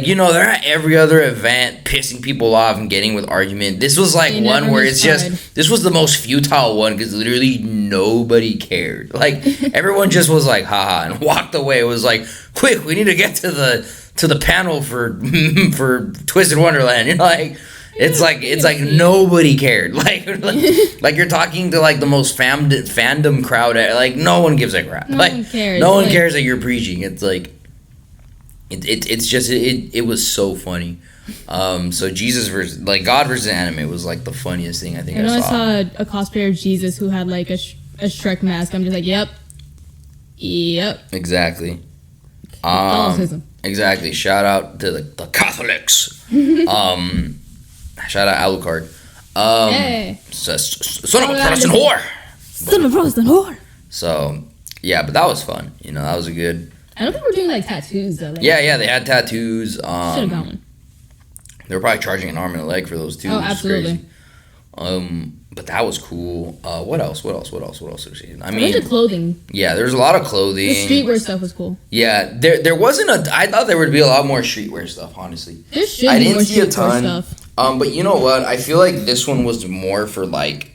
you know, they're at every other event pissing people off and getting with argument. This was like one where it's just, this was the most futile one because literally nobody cared. Like everyone just was like, haha, and walked away. It was like, quick, we need to get to the panel for Twisted Wonderland. You know, like. It's like nobody cared. Like you're talking to like the most fandom crowd. Like no one gives a crap. No one cares. No one cares that you're preaching. It's like it's just it was so funny. So Jesus versus like God versus anime was like the funniest thing I think I saw. I saw a cosplayer of Jesus who had like a Shrek mask. I'm just like, yep. Exactly. Exactly. Shout out to the Catholics. Shout out Alucard. Hey. Son of a Protestant whore. Son of a Protestant whore. So, yeah, but that was fun. You know, that was a good. I don't think we're doing like tattoos though. Like, Yeah, they had tattoos. Should have got one. They were probably charging an arm and a leg for those too. Oh, absolutely. But that was cool. What else? I mean, a bunch of clothing. Yeah, there's a lot of clothing. The streetwear stuff was cool. Yeah, there wasn't a. I thought there would be a lot more streetwear stuff. Honestly, There should be more streetwear stuff. But you know what? I feel like this one was more for like.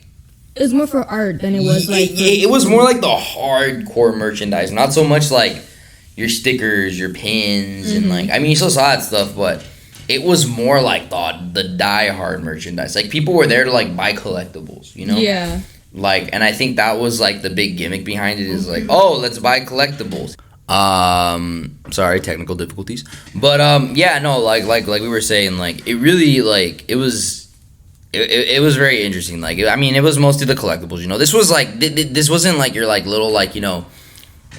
It was more for art than it was like. It was more like the hardcore merchandise, not so much like your stickers, your pins, and like. I mean, you still saw that stuff, but it was more like the die-hard merchandise. Like people were there to like buy collectibles, you know? Yeah. Like, and I think that was like the big gimmick behind it is like, oh, let's buy collectibles. Sorry, technical difficulties, but yeah, no, like we were saying, like it really like it was very interesting. Like, I mean, it was mostly the collectibles, you know. This was like this wasn't like your like little like, you know,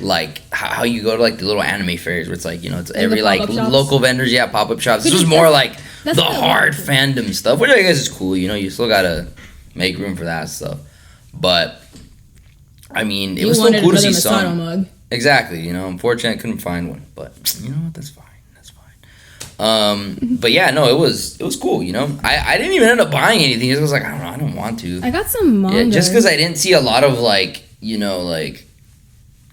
like how you go to like the little anime fairs where it's like, you know, it's every like local vendors, yeah, pop-up shops. This was more like the hard fandom stuff, which I guess is cool, you know. You still gotta make room for that stuff, but I mean, it was still cool to see some. Mug. Exactly, you know. Unfortunately, I couldn't find one, but you know what? That's fine. But yeah, no, it was cool, you know. I didn't even end up buying anything. I was like, I don't know, I don't want to. I got some manga. Yeah, just because I didn't see a lot of like, you know, like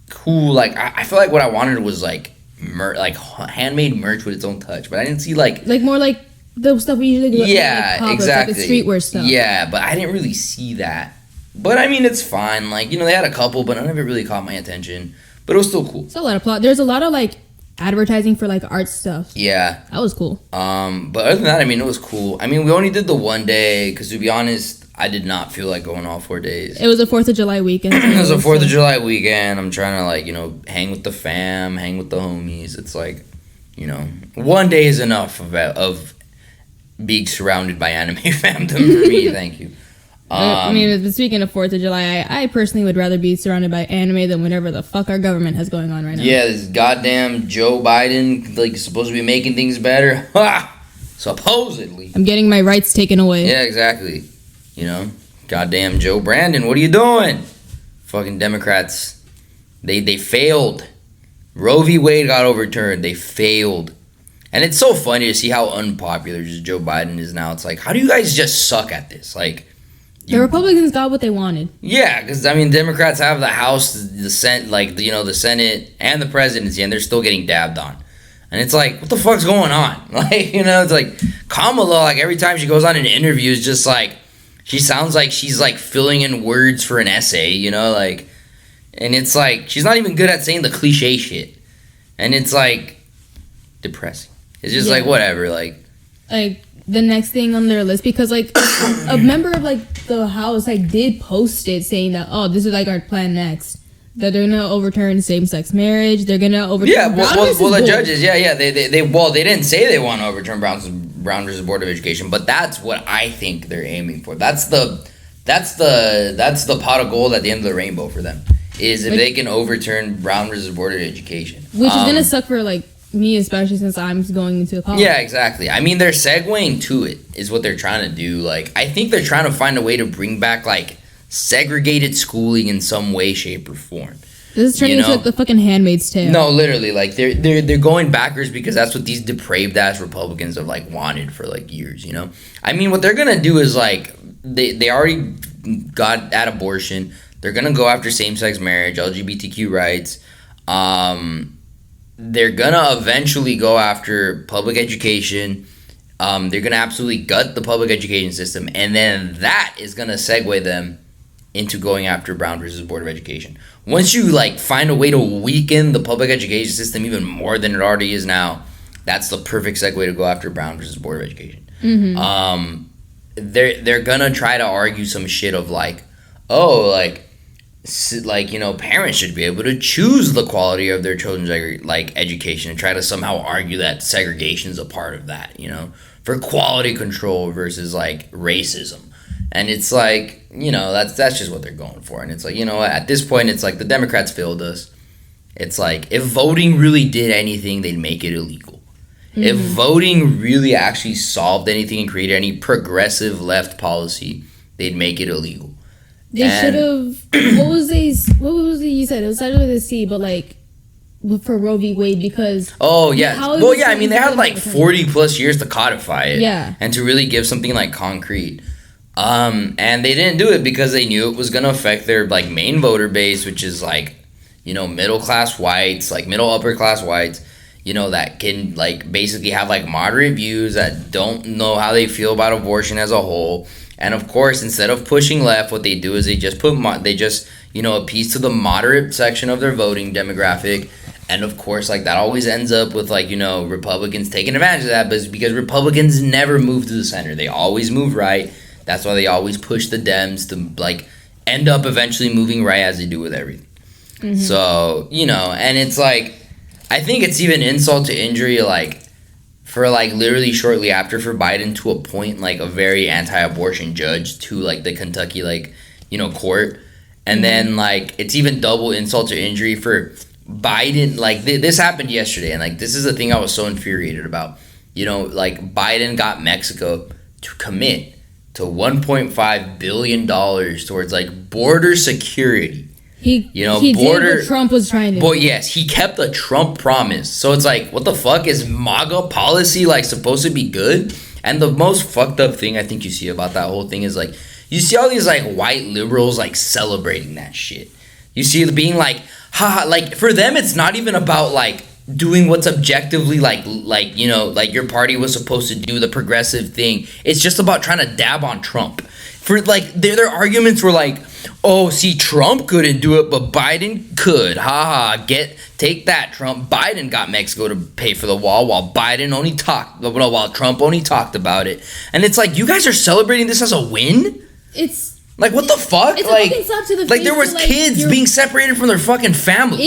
cool, like I feel like what I wanted was like like handmade merch with its own touch, but I didn't see like more like the stuff we usually do. Yeah, like exactly. Like the streetwear stuff. Yeah, but I didn't really see that. But I mean, it's fine. Like, you know, they had a couple, but none of it really caught my attention. But it was still cool. It's a lot of plot. There's a lot of like advertising for like art stuff. Yeah, that was cool. But other than that, I mean, it was cool. I mean, we only did the one day because, to be honest, I did not feel like going all 4 days. It was a 4th of July weekend. It was a 4th of July weekend. I'm trying to, like, you know, hang with the fam, hang with the homies. It's like, you know, one day is enough of being surrounded by anime fandom for me. Thank you. I mean, speaking of 4th of July, I personally would rather be surrounded by anime than whatever the fuck our government has going on right now. Yeah, this goddamn Joe Biden, like, supposed to be making things better. Ha! Supposedly. I'm getting my rights taken away. Yeah, exactly. You know, goddamn Joe Brandon, what are you doing? Fucking Democrats, they failed. Roe v. Wade got overturned. They failed. And it's so funny to see how unpopular just Joe Biden is now. It's like, how do you guys just suck at this? Like, the Republicans got what they wanted. Yeah, because, I mean, Democrats have the House, the Senate, like, you know, the Senate and the presidency, and they're still getting dabbed on. And it's like, what the fuck's going on? Like, you know, it's like, Kamala, like, every time she goes on an interview, is just like, she sounds like she's, like, filling in words for an essay, you know, like, and it's like, she's not even good at saying the cliche shit. And it's, like, depressing. It's just, like, whatever, like, the next thing on their list, because like a member of like the House like did post it saying that, oh, this is like our plan next, that they're gonna overturn same-sex marriage, they're gonna overturn the judges, they didn't say they want to overturn Brown versus Board of Education, but that's what I think they're aiming for. That's the pot of gold at the end of the rainbow for them, is if they can overturn Brown versus Board of Education, which is gonna suck for like me, especially since I'm going into college. Yeah, exactly. I mean, they're segueing to it, is what they're trying to do. Like, I think they're trying to find a way to bring back, like, segregated schooling in some way, shape, or form. This is turning into like the fucking Handmaid's Tale. No, literally, like, they're going backwards because that's what these depraved-ass Republicans have, like, wanted for, like, years, you know? I mean, what they're gonna do is, like, they already got at abortion. They're gonna go after same-sex marriage, LGBTQ rights, they're gonna eventually go after public education. They're gonna absolutely gut the public education system, and then that is gonna segue them into going after Brown versus Board of Education. Once you like find a way to weaken the public education system even more than it already is now, that's the perfect segue to go after Brown versus Board of Education. Mm-hmm. They're gonna try to argue some shit of like, oh, like, you know, parents should be able to choose the quality of their children's like education, and try to somehow argue that segregation is a part of that, you know, for quality control versus like racism. And it's like, you know, that's just what they're going for. And it's like, you know, at this point, it's like the Democrats failed us. It's like, if voting really did anything, they'd make it illegal. If voting really actually solved anything and created any progressive left policy, they'd make it illegal. They should have. What was it you said? It was started with a C, but like for Roe v. Wade, because I mean, they had like 40 plus years to codify it, and to really give something like concrete. And they didn't do it because they knew it was gonna affect their like main voter base, which is like, you know, middle class whites, like middle upper class whites, you know, that can like basically have like moderate views, that don't know how they feel about abortion as a whole. And of course, instead of pushing left, what they do is they just appease to the moderate section of their voting demographic. And of course, like that always ends up with like, you know, Republicans taking advantage of that, but it's because Republicans never move to the center. They always move right. That's why they always push the Dems to like end up eventually moving right, as they do with everything. So, you know, and it's like, I think it's even insult to injury, like, for like literally shortly after, for Biden to appoint like a very anti-abortion judge to like the Kentucky, like, you know, court. And then like it's even double insult to injury for Biden. Like this happened yesterday, and like this is the thing I was so infuriated about. You know, like Biden got Mexico to commit to $1.5 billion towards like border security. He did what Trump was trying to do. But yes, he kept a Trump promise. So it's like, what the fuck? Is MAGA policy like supposed to be good? And the most fucked up thing I think you see about that whole thing is like, you see all these like white liberals like celebrating that shit. You see it being like, haha, like for them it's not even about like doing what's objectively like you know, like your party was supposed to do, the progressive thing. It's just about trying to dab on Trump. For like their arguments were like, oh, see, Trump couldn't do it, but Biden could. Take that, Trump. Biden got Mexico to pay for the wall while Trump only talked about it. And it's like, you guys are celebrating this as a win? It's like, what the fuck? It's like, a fucking slap to the like face. There was kids being separated from their fucking families.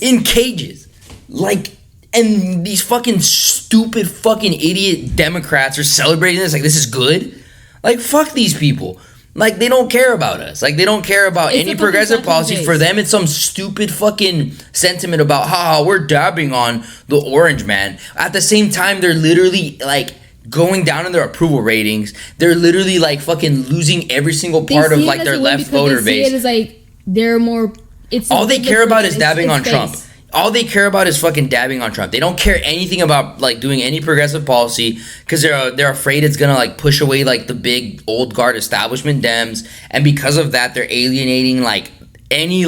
In cages. Like, and these fucking stupid fucking idiot Democrats are celebrating this like this is good. Like, fuck these people. Like, they don't care about us. Like, they don't care about any progressive policy. For them, it's some stupid fucking sentiment about, we're dabbing on the orange man. At the same time, they're literally, like, going down in their approval ratings. They're literally, like, fucking losing every single part of, like, their left voter base. It is like, they're more... All they care about is dabbing on Trump. All they care about is fucking dabbing on Trump. They don't care anything about like doing any progressive policy because they're afraid it's gonna like push away like the big old guard establishment Dems, and because of that they're alienating like any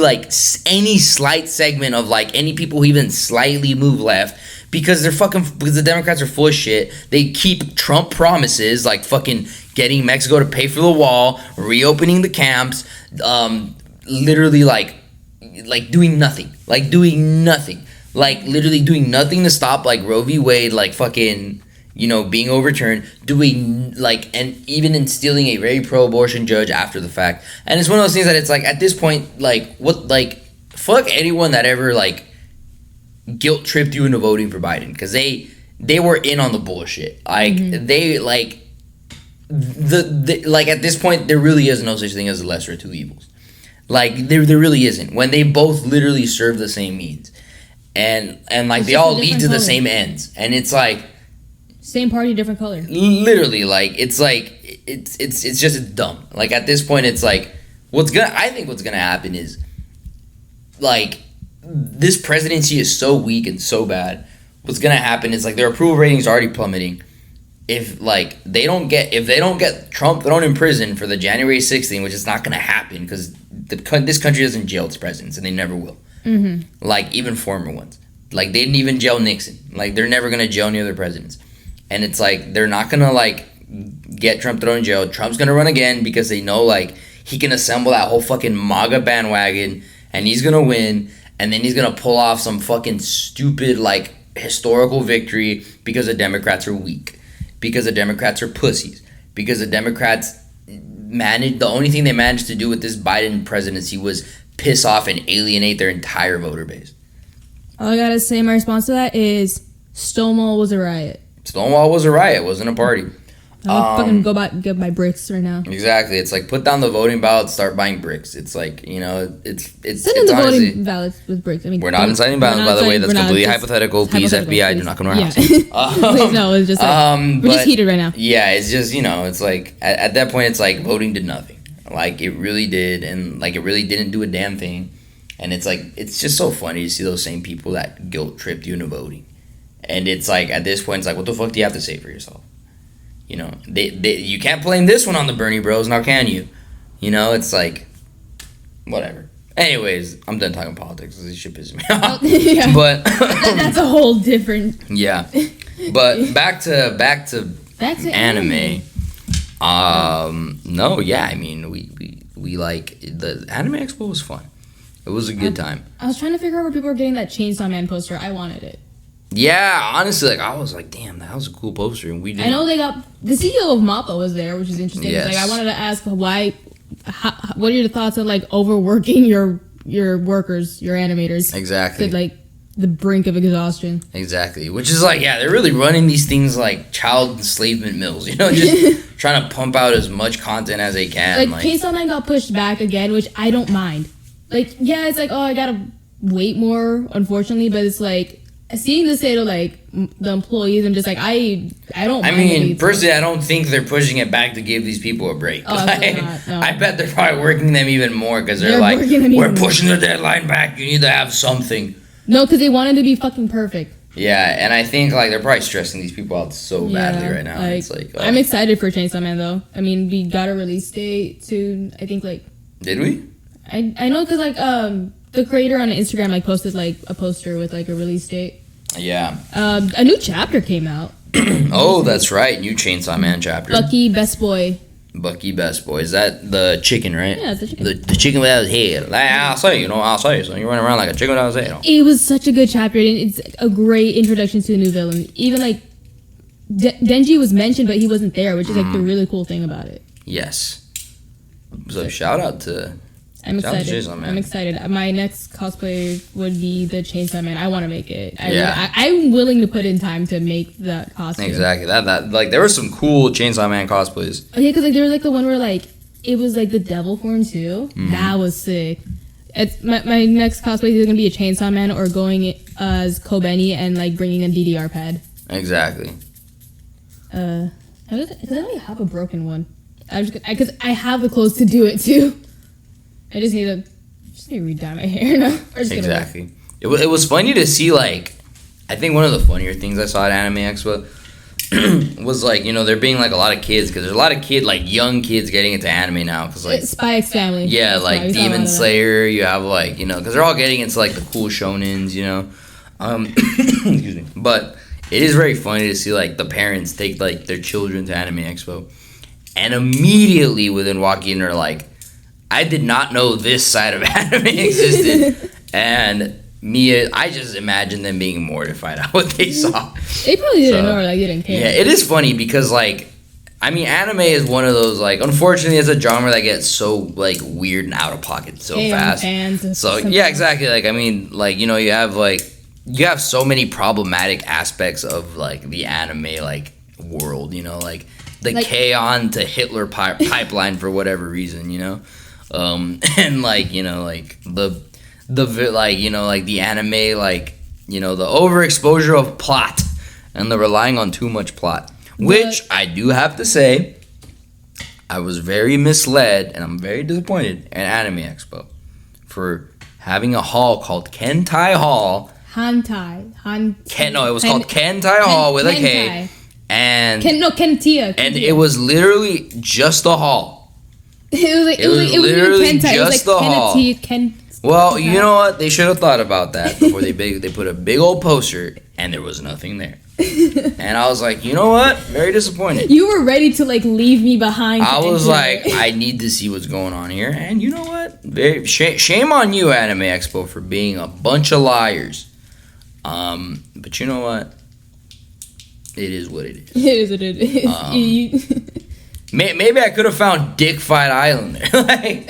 slight segment of like any people who even slightly move left, because the Democrats are full of shit. They keep Trump promises like fucking getting Mexico to pay for the wall, reopening the camps, literally like doing nothing, literally doing nothing to stop like Roe v. Wade, like fucking, you know, being overturned, doing like, and even instilling a very pro-abortion judge after the fact. And it's one of those things that it's like, at this point, like, what, like, fuck anyone that ever like guilt tripped you into voting for Biden, because they were in on the bullshit. Like they like the like at this point there really is no such thing as the lesser of two evils. Like there really isn't, when they both literally serve the same means, and like they all lead to the same ends, and it's like same party, different color. Literally, like it's just dumb. Like at this point, it's like I think what's gonna happen is like this presidency is so weak and so bad. What's gonna happen is like their approval ratings are already plummeting. If they don't get Trump thrown in prison for the January 6th thing, which is not gonna happen because this country doesn't jail its presidents, and they never will. Like even former ones, like they didn't even jail Nixon. Like they're never gonna jail any other presidents, and it's like they're not gonna like get Trump thrown in jail. Trump's gonna run again because they know like he can assemble that whole fucking MAGA bandwagon, and he's gonna win, and then he's gonna pull off some fucking stupid like historical victory because the Democrats are weak, because the Democrats are pussies, because the Democrats the only thing they managed to do with this Biden presidency was piss off and alienate their entire voter base. All I gotta say, my response to that is Stonewall was a riot. Stonewall was a riot, wasn't a party. I'll fucking get my bricks right now. Exactly. It's like put down the voting ballots, start buying bricks. It's like, you know, it's send in the honestly, voting ballots with bricks. I mean, we're not inciting violence, by the way. That's completely hypothetical. Please, FBI, do not come to our house. Please, no, it's just like, we're just heated right now. Yeah, it's just, you know, it's like at that point, it's like voting did nothing. Like it really did, and like it really didn't do a damn thing. And it's like it's just so funny to see those same people that guilt tripped you into voting. And it's like at this point, it's like, what the fuck do you have to say for yourself? You know, you can't blame this one on the Bernie Bros, now can you? You know, it's like, whatever. Anyways, I'm done talking politics. This shit pisses me off. Yeah. But that's a whole different. Yeah, but back to anime. No, yeah, I mean, we like the AnimeExpo was fun. It was a good time. I was trying to figure out where people were getting that Chainsaw Man poster. I wanted it. Yeah, honestly, like I was like, damn, that was a cool poster, and we didn't. I know they got the CEO of MAPPA was there, which is interesting. Yes. Like I wanted to ask what are your thoughts on like overworking your workers, your animators? Exactly. To like the brink of exhaustion. Exactly, which is like, yeah, they're really running these things like child enslavement mills, you know, just trying to pump out as much content as they can. Like Chainsaw Man got pushed back again, which I don't mind. Like, yeah, it's like, oh, I gotta wait more, unfortunately, but it's like. Seeing this say to like the employees, I'm just like I don't. I mean, personally, I don't think they're pushing it back to give these people a break. Oh, like, not, no. I bet they're probably working them even more because they're like, we're pushing the deadline back. You need to have something. No, because they wanted to be fucking perfect. Yeah, and I think like they're probably stressing these people out so badly right now. Like, it's like I'm excited for Chainsaw Man though. I mean, we got a release date soon. I think like. Did we? I know because like the creator on Instagram like posted like a poster with like a release date. Yeah. A new chapter came out. Oh, that's right. New Chainsaw Man chapter. Bucky Best Boy. Bucky Best Boy. Is that the chicken, right? Yeah, it's the chicken. The chicken without his head. Like, I'll say, so you run around like a chicken without his head. It was such a good chapter, and it's a great introduction to a new villain. Even like Denji was mentioned, but he wasn't there, which is like the really cool thing about it. Yes. So shout out to. I'm excited. I'm excited. My next cosplay would be the Chainsaw Man. I want to make it. I'm willing to put in time to make that costume. Exactly. That like there were some cool Chainsaw Man cosplays. Oh yeah, because like there was like the one where like it was like the devil form too. Mm-hmm. That was sick. It's my next cosplay is gonna be a Chainsaw Man or going as Kobeni and like bringing a DDR pad. Exactly. Because I only have a broken one. Because I have the clothes to do it too. I just need to re-dye my hair now. Exactly. It was funny to see, like, I think one of the funnier things I saw at AnimeExpo was, like, you know, there being, like, a lot of kids, because there's a lot of young kids getting into anime now. Cause, like, Spy X Family. Yeah, like, Demon Slayer, you have, like, you know, because they're all getting into, like, the cool shonens, you know. Excuse me. But it is very funny to see, like, the parents take, like, their children to AnimeExpo. And immediately within walking in, they're like, I did not know this side of anime existed. And I just imagine them being mortified at what they saw. They probably didn't know or like didn't care. Yeah, it is funny because like, I mean, anime is one of those like, unfortunately, it's a genre that gets so like weird and out of pocket so fast. So yeah, exactly. Like, I mean, like, you know, you have so many problematic aspects of like the anime like world. You know, like the K-On to Hitler pipeline for whatever reason. You know. And like, you know, like the like, you know, like the anime, like, you know, the overexposure of plot and the relying on too much plot, which I do have to say, I was very misled and I'm very disappointed at AnimeExpo for having a hall called Kentai Hall. It was called Kentai Hall with a K. And Kentia. And it was literally just a hall. It was literally just the hall. Well, you know what? They should have thought about that before they put a big old poster and there was nothing there. And I was like, you know what? Very disappointed. You were ready to like leave me behind. I was like, I need to see what's going on here. And you know what? Shame on you, AnimeExpo, for being a bunch of liars. But you know what? It is what it is. It is what it is. Maybe I could have found Dick Fight Island there. Like,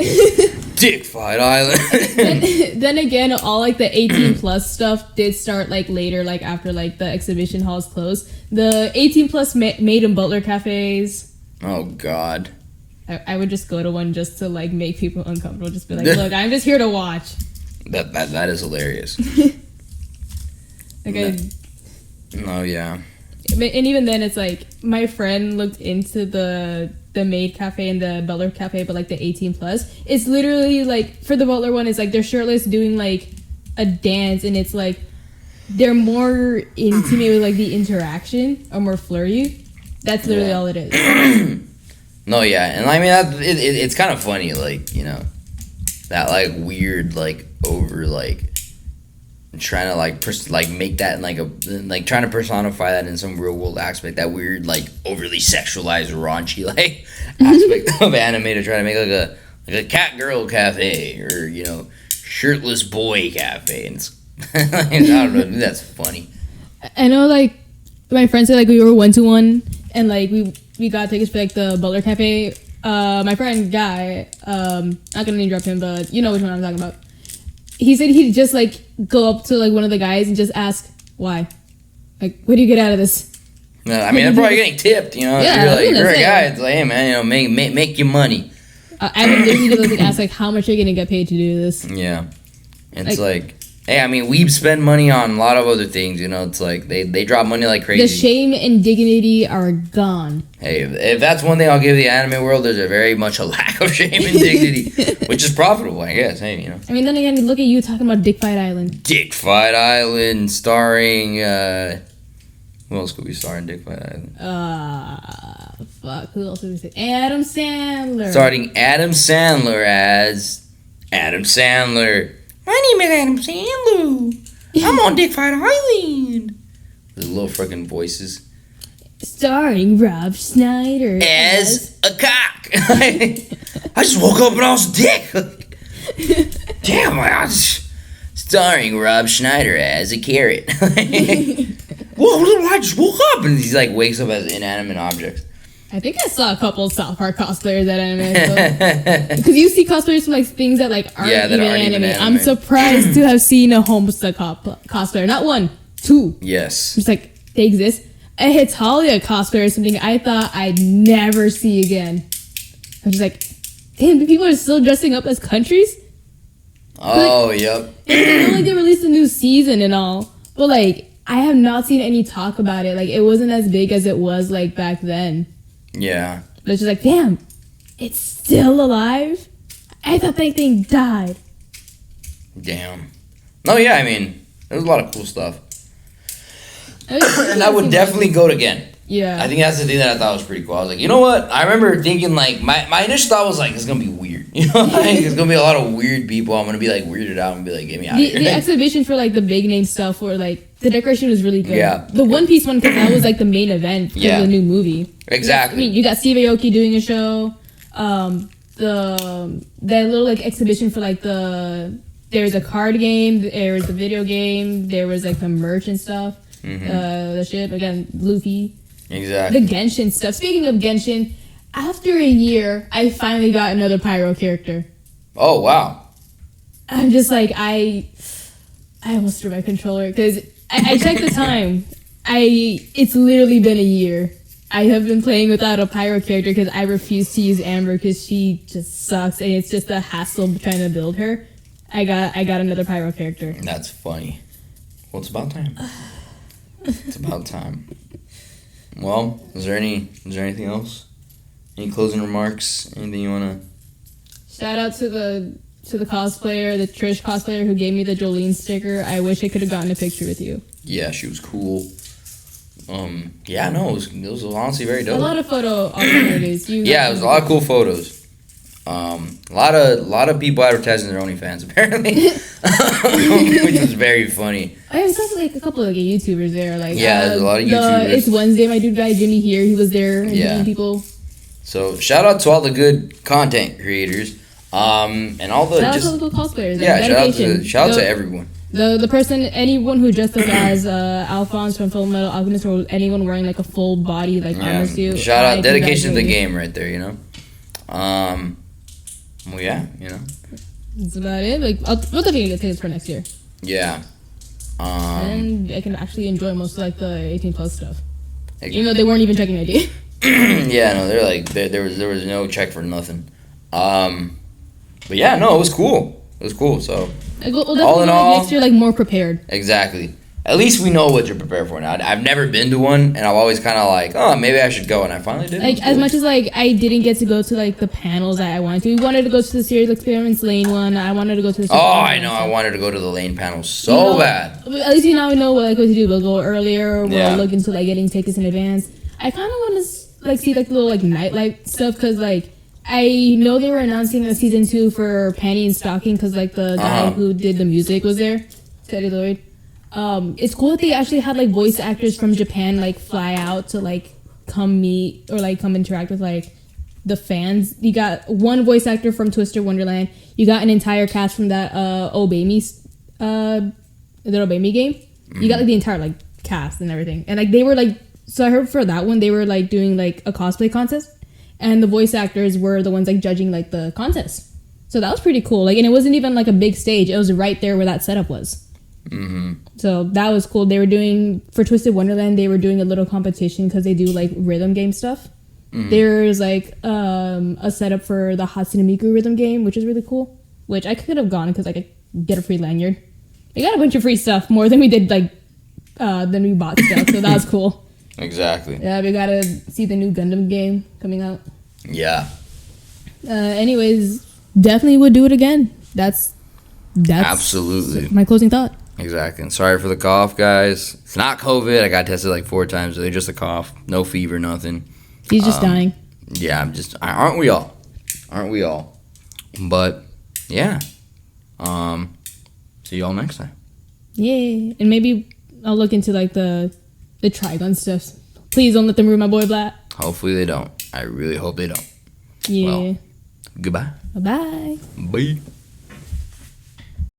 Dick Fight Island. then again, all like the 18 plus stuff did start like later, like after like the exhibition halls closed. The 18 plus made in Butler cafes. Oh God. I would just go to one just to like make people uncomfortable. Just be like, look, I'm just here to watch. That is hilarious. Oh yeah. And even then, it's like my friend looked into the maid cafe and the Butler cafe, but like the 18 plus. It's literally like for the Butler one, it's like they're shirtless doing like a dance, and it's like they're more intimate with like the interaction or more flirty. That's literally all it is. No, yeah, and I mean it's kind of funny, like, you know, that like weird like over like trying to like make that in like trying to personify that in some real world aspect, that weird like overly sexualized raunchy like aspect of anime, to try to make like a cat girl cafe, or, you know, shirtless boy cafe, and it's, I don't know, that's funny. I know, like, my friend said like we were 1-to-1 and like we got tickets for like the Butler cafe. My friend Guy, not gonna name drop him, but you know which one I'm talking about. He said he'd just like go up to like one of the guys and just ask why, like, what do you get out of this? No, I mean, they're probably getting tipped, you know. Yeah, you're a guy. It's like, hey man, you know, make your money. I would literally like ask like, how much are you gonna get paid to do this? Yeah, it's like hey, I mean, we spend money on a lot of other things, you know. It's like they drop money like crazy. The shame and dignity are gone. Hey, if that's one thing I'll give the anime world, there's a very much a lack of shame and dignity, which is profitable, I guess. Hey, you know. I mean, then again, look at you talking about Dick Fight Island. Dick Fight Island, starring who else could we star in Dick Fight Island? Fuck, who else would we say? Adam Sandler. Starting Adam Sandler as Adam Sandler. My name is Adam Sandler. I'm on Dick Fight Island. The little freaking voices. Starring Rob Schneider as a cock. I just woke up and I was a dick. Damn, starring Rob Schneider as a carrot. Whoa, I just woke up, and he like wakes up as inanimate objects. I think I saw a couple of South Park cosplayers at AnimeExpo. Because you see cosplayers from like things that like aren't, even anime. I'm surprised to have seen a Homestuck cosplayer. Not one, two. Yes. Just like, they exist. A Hitalia cosplayer is something I thought I'd never see again. I'm just like, damn, people are still dressing up as countries? Oh, like, yep. I know like they released a new season and all, but like, I have not seen any talk about it. Like, it wasn't as big as it was like back then. Yeah. But it's just like, damn, it's still alive? I thought that thing died. Damn. No, yeah, I mean, there's a lot of cool stuff. And I would definitely go again. Yeah. I think that's the thing that I thought was pretty cool. I was like, you know what? I remember thinking, like, my initial thought was like, it's going to be weird. You know, like, there's going to be a lot of weird people. I'm going to be, like, weirded out and be like, get me out of here. The exhibition for, like, the big name stuff where, like, the decoration was really good. Yeah. The One Piece one, because that was, like, the main event for the new movie. Exactly. I mean, you got Steve Aoki doing a show. That little, like, exhibition for, like, there was a card game, there was a video game, there was, like, the merch and stuff. Mm-hmm. The ship, again, Luffy. Exactly. The Genshin stuff. Speaking of Genshin, after a year, I finally got another Pyro character. Oh, wow. I'm just like, I almost threw my controller, because I checked the time. It's literally been a year. I have been playing without a Pyro character because I refuse to use Amber because she just sucks, and it's just a hassle trying to build her. I got another Pyro character. That's funny. Well, it's about time. It's about time. Well, is there anything else? Any closing remarks? Anything you wanna? Shout out to the cosplayer, the Trish cosplayer who gave me the Jolene sticker. I wish I could have gotten a picture with you. Yeah, she was cool. Yeah, no, it was honestly very dope. A lot of photo opportunities. Yeah, it was a lot of cool photos. A lot of people advertising their OnlyFans apparently, which was very funny. I saw like a couple of like YouTubers there, like there's a lot of YouTubers. It's Wednesday, my dude guy Jimmy here, he was there and people. So shout out to all the good content creators, and all the shout out to the cosplayers. Yeah, shout out to everyone. The person, anyone who dressed up as Alphonse from Full Metal Alchemist, or anyone wearing like a full body like armor suit. Shout out, dedication to the game right there, you know. Well, yeah, you know. That's about it. Like, we'll definitely get tickets for next year. Yeah. And I can actually enjoy most of like the 18 plus stuff. Even though they weren't even checking ID. Yeah, no, they're like there was no check for nothing. But yeah, no, it was cool. It was cool. So all in all, next year like more prepared. Exactly. At least we know what you're prepared for now. I've never been to one, and I've always kind of like, oh, maybe I should go, and I finally did. Like as much as like I didn't get to go to like the panels that I wanted to. We wanted to go to the Serious Experiments Lane one. I wanted to go to the. I know. I wanted to go to the Lane panel so bad. At least now we know what to do. We'll go earlier. We'll look into like getting tickets in advance. I kind of want to like see like little like nightlife stuff because like I know they were announcing a season 2 for Panty and Stocking because like the guy who did the music was there, Teddy Lloyd. It's cool that they actually had like voice actors from Japan like fly out to like come meet or like come interact with like the fans. You got one voice actor from Twister Wonderland. You got an entire cast from that Obami game. You got like the entire like cast and everything. And like they were like, so I heard for that one they were like doing like a cosplay contest, and the voice actors were the ones like judging like the contest. So that was pretty cool. Like, and it wasn't even like a big stage. It was right there where that setup was. Mm-hmm. So that was cool. They were doing for Twisted Wonderland. They were doing a little competition because they do like rhythm game stuff. Mm-hmm. There's like a setup for the Hatsune Miku rhythm game, which is really cool. Which I could have gone because I could get a free lanyard. We got a bunch of free stuff, more than we did like than we bought stuff. So that was cool. Exactly. Yeah, we gotta see the new Gundam game coming out. Yeah. Anyways, definitely would do it again. That's absolutely my closing thought. Exactly. And sorry for the cough, guys. It's not COVID. I got tested like 4 times. They're just a cough. No fever, nothing. He's just dying. Yeah, aren't we all? Aren't we all? But yeah. See y'all next time. Yeah. And maybe I'll look into like the Trigun stuff. Please don't let them ruin my boy Black. Hopefully they don't. I really hope they don't. Yeah. Well, goodbye. Bye-bye. Bye.